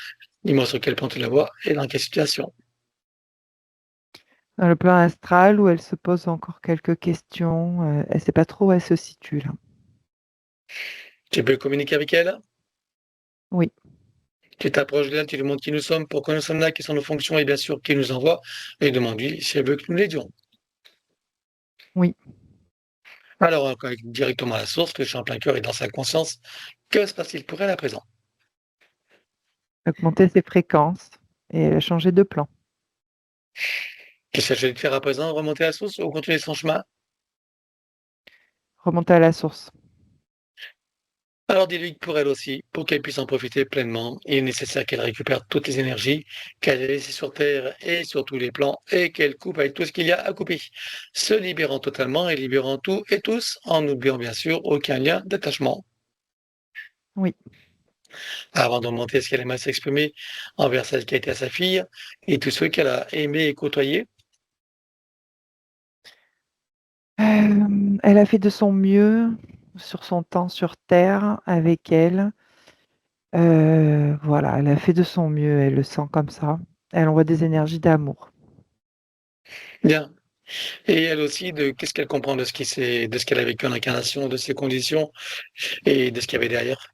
Dis-moi sur quel plan tu la vois et dans quelle situation. Dans le plan astral où elle se pose encore quelques questions, elle sait pas trop où elle se situe là. Tu peux communiquer avec elle? Oui, Tu t'approches d'elle, tu lui montres qui nous sommes, pourquoi nous sommes là, quelles sont nos fonctions et bien sûr qui nous envoie, et demande-lui si elle veut que nous l'aidions. oui. Alors, on connecte directement à la source, le champ plein cœur est dans sa conscience. Que se passe-t-il pour elle à présent? Augmenter ses fréquences et changer de plan. Qu'est-ce qu'elle de faire à présent? Remonter à la source ou continuer son chemin? Remonter à la source. Alors dis-lui que pour elle aussi, pour qu'elle puisse en profiter pleinement, il est nécessaire qu'elle récupère toutes les énergies qu'elle a laissées sur Terre et sur tous les plans et qu'elle coupe avec tout ce qu'il y a à couper, se libérant totalement et libérant tout et tous, en n'oubliant bien sûr aucun lien d'attachement. Oui. Avant de monter ce qu'elle aimerait s'exprimer envers celle qui a été à sa fille et tous ceux qu'elle a aimés et côtoyés. Elle a fait de son mieux sur son temps sur terre avec elle. Voilà, elle a fait de son mieux, elle le sent comme ça. Elle envoie des énergies d'amour. Bien. Et elle aussi, de qu'est-ce qu'elle comprend de ce qu'elle a vécu en incarnation, de ses conditions et de ce qu'il y avait derrière.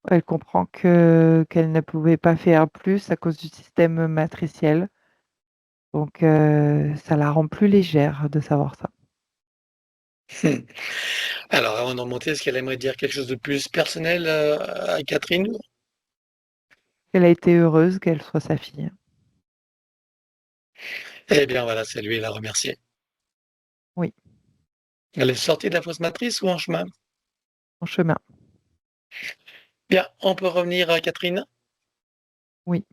Elle comprend qu'elle ne pouvait pas faire plus à cause du système matriciel. Donc ça la rend plus légère de savoir ça. Hmm. Alors, avant de remonter, est-ce qu'elle aimerait dire quelque chose de plus personnel à Catherine? Elle a été heureuse qu'elle soit sa fille. Eh bien, voilà, saluer et la remercier. Oui, Elle est sortie de la fausse matrice ou en chemin? en chemin. Bien, on peut revenir à Catherine. Oui,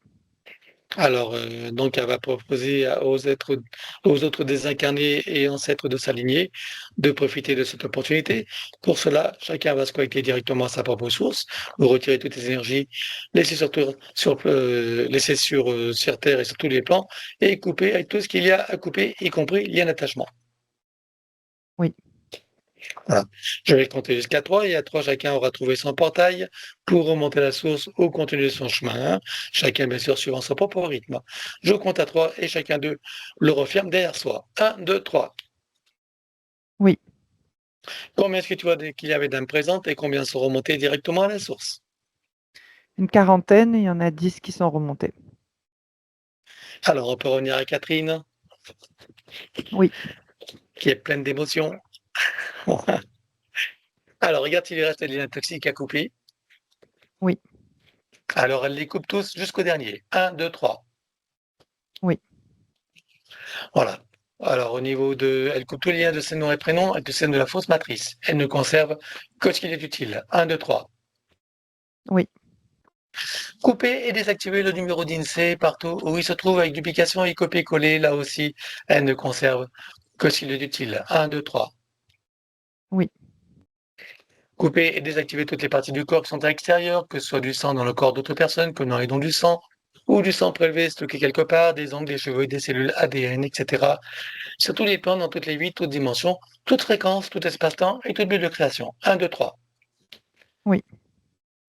Alors, donc elle va proposer aux autres désincarnés et ancêtres de sa lignée de profiter de cette opportunité. Pour cela, chacun va se connecter directement à sa propre source, ou retirer toutes les énergies laissées laissées sur Terre et sur tous les plans, et couper avec tout ce qu'il y a à couper, y compris lien d'attachement. oui, Voilà. Je vais compter jusqu'à 3 et à 3, chacun aura trouvé son portail pour remonter la source ou continuer son chemin. Chacun, bien sûr, suivant son propre rythme. Je compte à 3 et chacun d'eux le referme derrière soi. Un, 2, 3. oui. Combien est-ce que tu vois qu'il y avait d'âmes présentes et combien sont remontés directement à la source? Une quarantaine, il y en a 10 qui sont remontés. Alors, on peut revenir à Catherine, Oui, qui est pleine d'émotions. Alors, regarde s'il lui reste des liens toxiques à couper. oui, Alors, elle les coupe tous jusqu'au dernier. Un, 2, 3. oui, Voilà. Alors, au niveau de, elle coupe tous les liens de ses noms et prénoms et de celle de la fausse matrice. Elle ne conserve que ce qui est utile. Un, 2, 3. oui, Couper et désactiver le numéro d'INSEE partout où il se trouve avec duplication et copier-coller. Là aussi, elle ne conserve que ce qui est utile. Un, 2, 3. oui, Couper et désactiver toutes les parties du corps qui sont à l'extérieur, que ce soit du sang dans le corps d'autres personnes, comme dans les dons du sang, ou du sang prélevé stocké quelque part, des ongles, des cheveux, des cellules ADN, etc. Sur tous les plans, dans toutes les vies, toutes dimensions, toute fréquence, tout espace-temps et toute bulle de création. Un, 2, 3. oui,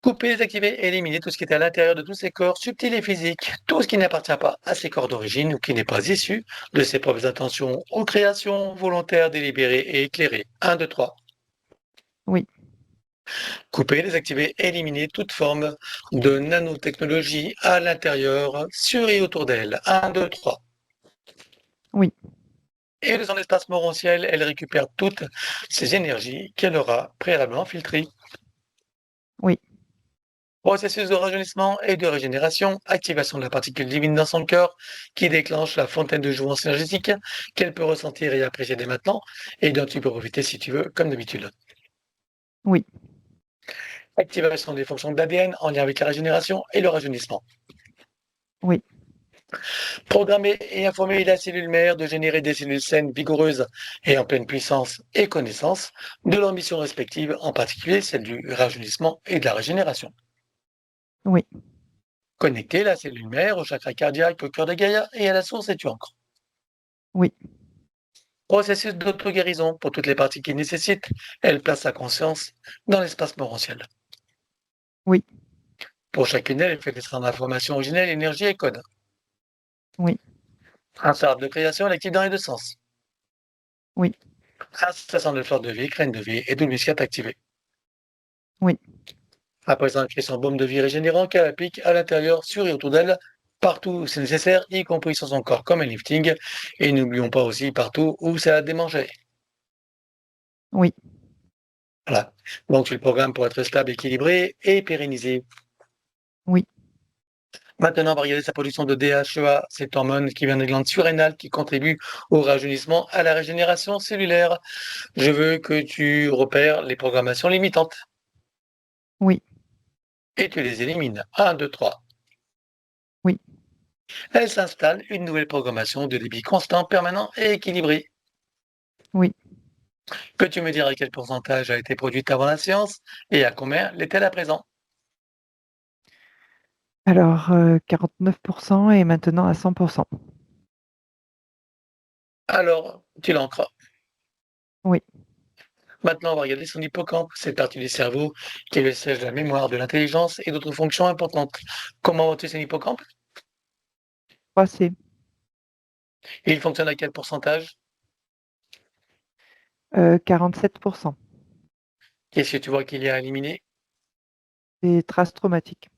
Couper, désactiver et éliminer tout ce qui est à l'intérieur de tous ces corps subtils et physiques, tout ce qui n'appartient pas à ces corps d'origine ou qui n'est pas issu de ses propres intentions ou créations volontaires, délibérées et éclairées. Un, 2, 3. oui, Couper, désactiver et éliminer toute forme de nanotechnologie à l'intérieur, sur et autour d'elle. Un, 2, 3. oui. Et de son espace morantiel, elle récupère toutes ces énergies qu'elle aura préalablement filtrées. Oui. Processus de rajeunissement et de régénération, activation de la particule divine dans son cœur qui déclenche la fontaine de jouvence énergétique qu'elle peut ressentir et apprécier dès maintenant et dont tu peux profiter si tu veux, comme d'habitude. Oui. Activation des fonctions de l'ADN en lien avec la régénération et le rajeunissement. Oui. Programmer et informer la cellule mère de générer des cellules saines, vigoureuses et en pleine puissance et connaissance de leurs missions respectives, en particulier celle du rajeunissement et de la régénération. Oui. Connecter la cellule mère au chakra cardiaque, au cœur de Gaïa et à la source et tu ancres. Oui. Processus d'auto-guérison pour toutes les parties qui nécessitent, elle place sa conscience dans l'espace morantiel. Oui. Pour chacune d'elles, elle fait descendre l'information originelle, énergie et code. Oui. Un arbre de création, elle active dans les deux sens. Oui. Assassin de fleurs de vie, graines de vie et double muscat activé. Oui. À présent, elle crée son baume de vie régénérant qu'elle applique à l'intérieur, sur et autour d'elle, partout où c'est nécessaire, y compris sur son corps comme un lifting. Et n'oublions pas aussi partout où ça a démangé. Oui. Voilà. Donc, tu le programmes pour être stable, équilibré et pérennisé. Oui. Maintenant, on va regarder sa production de DHEA, cette hormone qui vient des glandes surrénales qui contribue au rajeunissement, à la régénération cellulaire. Je veux que tu repères les programmations limitantes Oui. et tu les élimines. 1, 2, 3. Oui. Elle s'installe une nouvelle programmation de débit constant, permanent et équilibré. Oui. Peux-tu me dire à quel pourcentage a été produite avant la séance et à combien l'est-elle à présent? Alors, 49% et maintenant à 100%. Alors, tu l'ancres. Oui. Maintenant, on va regarder son hippocampe, cette partie du cerveau qui est le siège de la mémoire, de l'intelligence et d'autres fonctions importantes. Comment vois-tu son hippocampe? 3C. Il fonctionne à quel pourcentage? 47%. Qu'est-ce que tu vois qu'il y a à éliminer? Des traces traumatiques.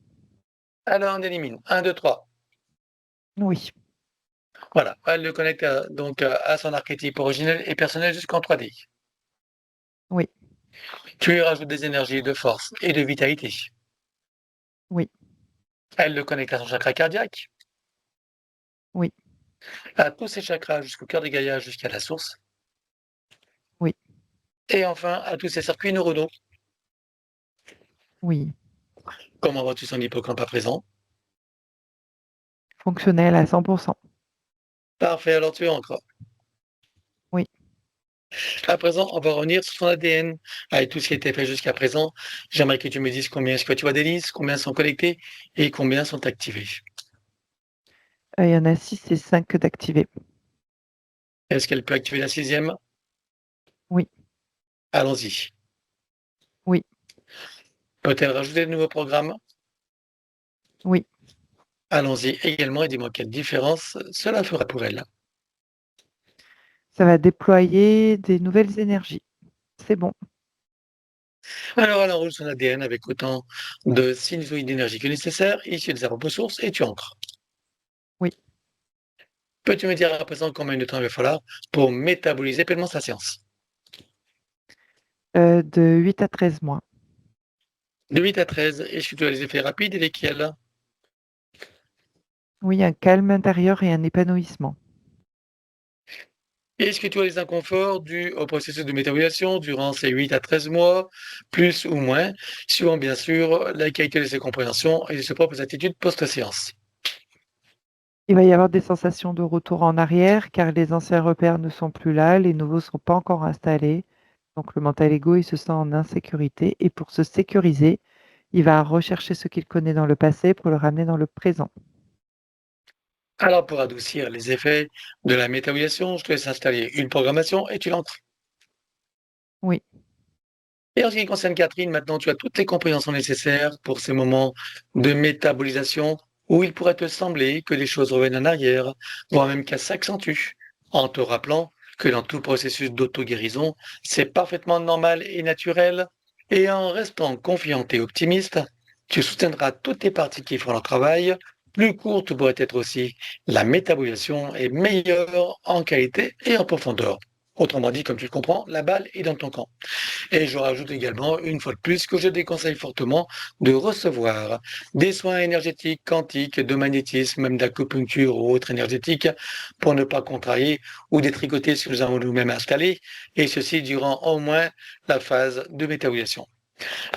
Alors, on élimine. 1, 2, 3. Oui. Voilà, elle le connecte à son archétype originel et personnel jusqu'en 3D. Oui. Tu lui rajoutes des énergies de force et de vitalité. Oui. Elle le connecte à son chakra cardiaque, Oui. à tous ses chakras jusqu'au cœur de Gaïa, jusqu'à la source, Oui. et enfin à tous ses circuits neuronaux. Oui. Comment vois-tu son hippocampe à présent? Fonctionnel à 100%. Parfait, alors tu es encore. Oui. À présent, on va revenir sur son ADN, avec tout ce qui a été fait jusqu'à présent. J'aimerais que tu me dises combien est-ce que tu vois d'hélices, combien sont connectés et combien sont activés. Il y en a 6 et 5 d'activés. Est-ce qu'elle peut activer la sixième? Oui. Allons-y. Oui. Peut-elle rajouter de nouveaux programmes? Oui. Allons-y également et dis-moi quelle différence cela fera pour elle. Ça va déployer des nouvelles énergies. C'est bon. Alors, elle enroule son ADN avec autant de sinusoïdes d'énergie que nécessaire, issus de sa propre source, et tu ancres. Oui. Peux-tu me dire à présent combien de temps il va falloir pour métaboliser pleinement sa séance? De 8 à 13 mois. De 8 à 13, est-ce que tu as les effets rapides et lesquels? Oui, un calme intérieur et un épanouissement. Est-ce que tu as les inconforts dus au processus de métabolisation durant ces 8 à 13 mois, plus ou moins, suivant bien sûr la qualité de ses compréhensions et de ses propres attitudes post-séance? Il va y avoir des sensations de retour en arrière car les anciens repères ne sont plus là, les nouveaux ne sont pas encore installés. Donc le mental ego, il se sent en insécurité et pour se sécuriser, il va rechercher ce qu'il connaît dans le passé pour le ramener dans le présent. Alors, pour adoucir les effets de la métabolisation, je te laisse installer une programmation et tu l'entres. Oui. Et en ce qui concerne Catherine, maintenant tu as toutes les compréhensions nécessaires pour ces moments de métabolisation où il pourrait te sembler que les choses reviennent en arrière, voire même qu'elles s'accentuent, en te rappelant que dans tout processus d'auto-guérison, c'est parfaitement normal et naturel, et en restant confiante et optimiste, tu soutiendras toutes tes parties qui font leur travail Plus courte pourrait être aussi la métabolisation est meilleure en qualité et en profondeur. Autrement dit, comme tu le comprends, la balle est dans ton camp. Et je rajoute également, une fois de plus, que je déconseille fortement de recevoir des soins énergétiques, quantiques, de magnétisme, même d'acupuncture ou autres énergétiques, pour ne pas contrarier ou détricoter ce que nous avons nous-mêmes installé, et ceci durant au moins la phase de métabolisation.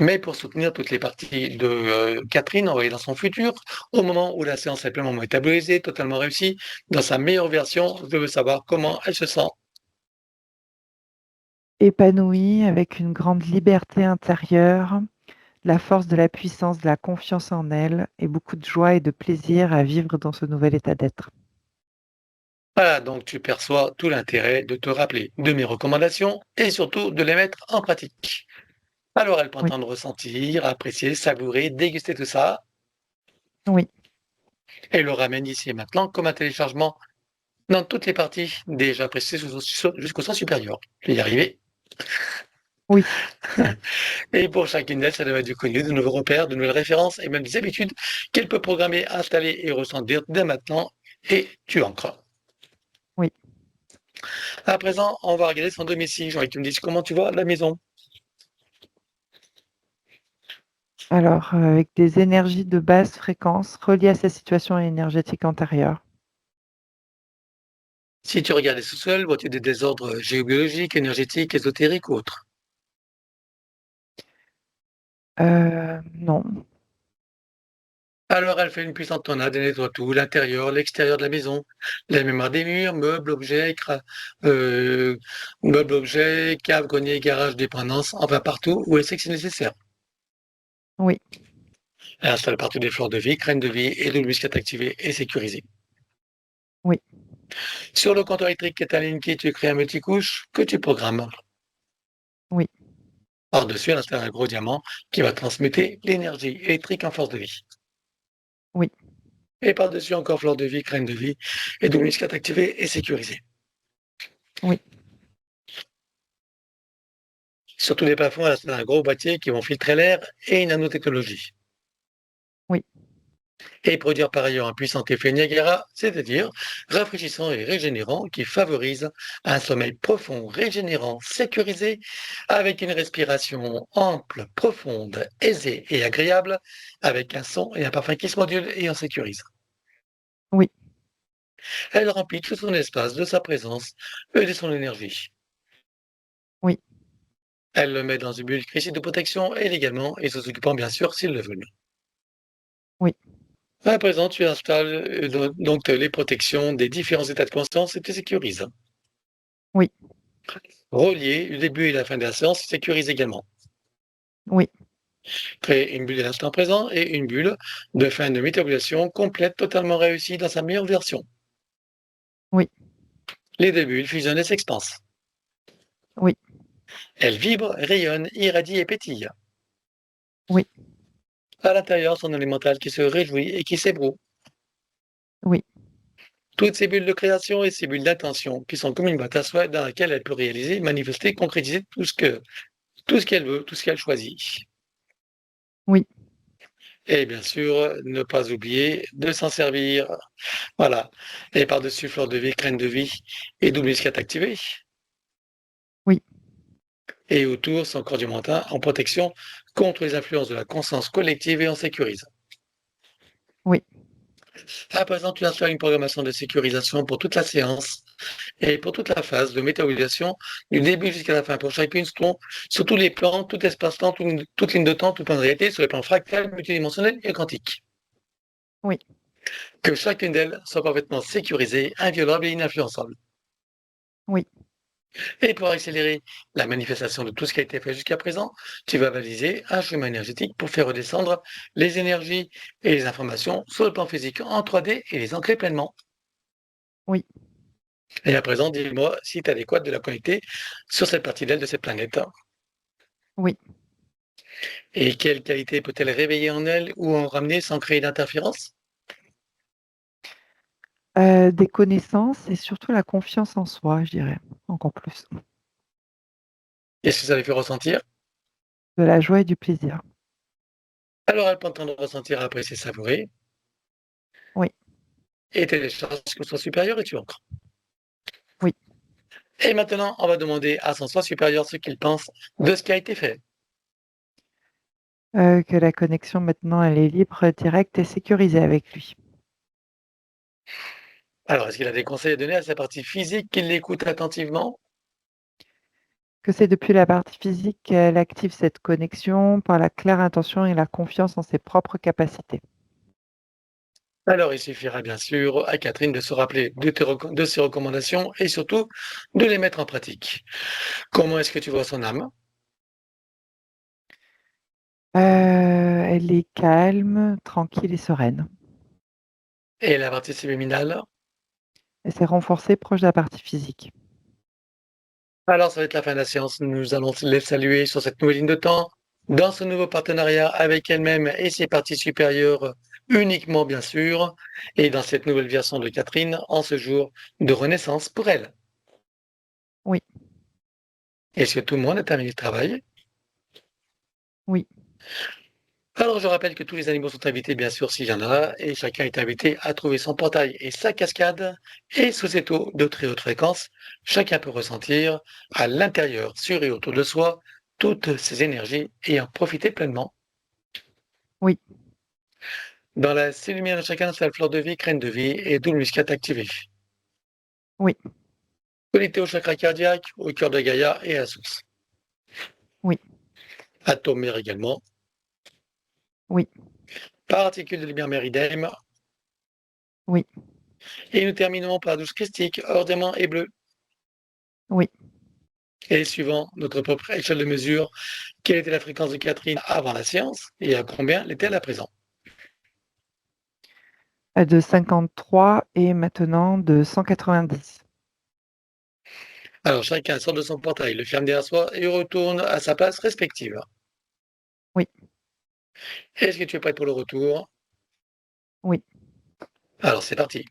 Mais pour soutenir toutes les parties de Catherine envoyées dans son futur, au moment où la séance est pleinement métabolisée, totalement réussie, dans sa meilleure version, je veux savoir comment elle se sent. Épanouie, avec une grande liberté intérieure, la force de la puissance, de la confiance en elle et beaucoup de joie et de plaisir à vivre dans ce nouvel état d'être. Voilà, donc tu perçois tout l'intérêt de te rappeler de mes recommandations et surtout de les mettre en pratique. Alors elle prend le Oui, temps de ressentir, apprécier, savourer, déguster tout ça oui, et le ramène ici et maintenant comme un téléchargement dans toutes les parties déjà précisées jusqu'au sens supérieur. Je vais y arriver. oui, Et pour chacune d'elles, ça devrait être du connu, de nouveaux repères, de nouvelles références et même des habitudes qu'elle peut programmer, installer et ressentir dès maintenant. Et tu ancres. oui. À présent, on va regarder son domicile. J'aimerais que tu me dises comment tu vois la maison. Alors, avec des énergies de basse fréquence reliées à sa situation énergétique antérieure. Si tu regardes les sous-sols, vois-tu des désordres géobiologiques, énergétiques, ésotériques ou autres? Non, Alors elle fait une puissante tornade et nettoie tout, l'intérieur, l'extérieur de la maison, la mémoire des murs, euh, meubles, objets, cave, grenier, garage, dépendance, enfin partout où elle sait que c'est nécessaire. oui, Elle installe partout des fleurs de vie, graines de vie et de muscade activées et sécurisées. oui, Sur le compteur électrique Cataline qui tu crées un multicouche que tu programmes. oui, Par-dessus, elle installe un gros diamant qui va transmettre l'énergie électrique en force de vie. oui, Et par-dessus, encore fleur de vie, graines de vie et de muscade activée et sécurisée. oui, Sur tous les plafonds, elle installe un gros boîtier qui vont filtrer l'air et une nanotechnologie. oui, Et produire par ailleurs un puissant effet Niagara, c'est-à-dire rafraîchissant et régénérant qui favorise un sommeil profond, régénérant, sécurisé, avec une respiration ample, profonde, aisée et agréable, avec un son et un parfum qui se modulent et en sécurise. oui, Elle remplit tout son espace de sa présence et de son énergie. oui, Elle le met dans une bulle critique de protection et légalement, et s'occupant bien sûr s'ils le veulent. oui, À présent, tu installes donc les protections des différents états de conscience et tu sécurises. oui, Relier le début et la fin de la séance sécurise également. oui, Créer une bulle de l'instant présent et une bulle de fin de métabolisation complète totalement réussie dans sa meilleure version. oui, Les deux bulles fusionnent et s'expansent. oui, Elles vibrent, rayonnent, irradient et pétillent. oui, À l'intérieur, son élémental qui se réjouit et qui s'ébroue. oui, Toutes ces bulles de création et ces bulles d'intention qui sont comme une boîte à souhait dans laquelle elle peut réaliser, manifester, concrétiser tout ce qu'elle veut, tout ce qu'elle choisit. oui, Et bien sûr, ne pas oublier de s'en servir. Voilà. Et par-dessus, fleur de vie, graine de vie et double escate activée. oui, Et autour, son corps du mental en protection contre les influences de la conscience collective et en sécurise. oui, À présent, tu installes une programmation de sécurisation pour toute la séance et pour toute la phase de métabolisation du début jusqu'à la fin. Pour chacune, sur tous les plans, tout espace-temps, toute ligne de temps, tout plan de réalité, sur les plans fractals, multidimensionnels et quantiques. oui, Que chacune d'elles soit parfaitement sécurisée, inviolable et ininfluençable. oui, Et pour accélérer la manifestation de tout ce qui a été fait jusqu'à présent, tu vas baliser un chemin énergétique pour faire redescendre les énergies et les informations sur le plan physique en 3D et les ancrer pleinement. oui. Et à présent, dis-moi si tu es adéquate de la connecter sur cette partie d'aile de cette planète. Oui. Et quelle qualité peut-elle réveiller en elle ou en ramener sans créer d'interférence? Des connaissances et surtout la confiance en soi, je dirais, encore plus. Est-ce que ça les fait ressentir? De la joie et du plaisir. Alors elle prend le temps de ressentir, apprécier, savourer. et tu as des chances que ce soit supérieur et tu ancres. Oui. Et maintenant, on va demander à son soi supérieur ce qu'il pense de ce qui a été fait. Que la connexion maintenant elle est libre, directe et sécurisée avec lui. Alors, est-ce qu'il a des conseils à donner à sa partie physique qu'il l'écoute attentivement? Que c'est depuis la partie physique qu'elle active cette connexion par la claire intention et la confiance en ses propres capacités. Alors, il suffira bien sûr à Catherine de se rappeler de ses recommandations et surtout de les mettre en pratique. Comment est-ce que tu vois son âme? Elle est calme, tranquille et sereine. Et la partie subliminale? Elle s'est renforcée proche de la partie physique. Alors, ça va être la fin de la séance. Nous allons les saluer sur cette nouvelle ligne de temps, dans ce nouveau partenariat avec elle-même et ses parties supérieures uniquement, bien sûr, et dans cette nouvelle version de Catherine, en ce jour de renaissance pour elle. Oui, Est-ce que tout le monde a terminé le travail? oui, Alors, je rappelle que tous les animaux sont invités, bien sûr, s'il y en a, et chacun est invité à trouver son portail et sa cascade, et sous cette eau de très haute fréquence, chacun peut ressentir à l'intérieur, sur et autour de soi, toutes ces énergies et en profiter pleinement. oui, Dans la lumière de chacun, c'est la fleur de vie, graine de vie et double muscat activé. oui, Connecté au chakra cardiaque, au cœur de Gaïa et à la source. oui, Atome mère également. oui, Particules de lumière méridème. oui, Et nous terminons par la douche christique, or diamant et bleu. oui. Et suivant notre propre échelle de mesure, quelle était la fréquence de Catherine avant la séance et à combien l'était-elle à présent? De 53 et maintenant de 190. Alors chacun sort de son portail, le ferme derrière soi et retourne à sa place respective. Oui, Est-ce que tu es prête pour le retour? oui. Alors c'est parti.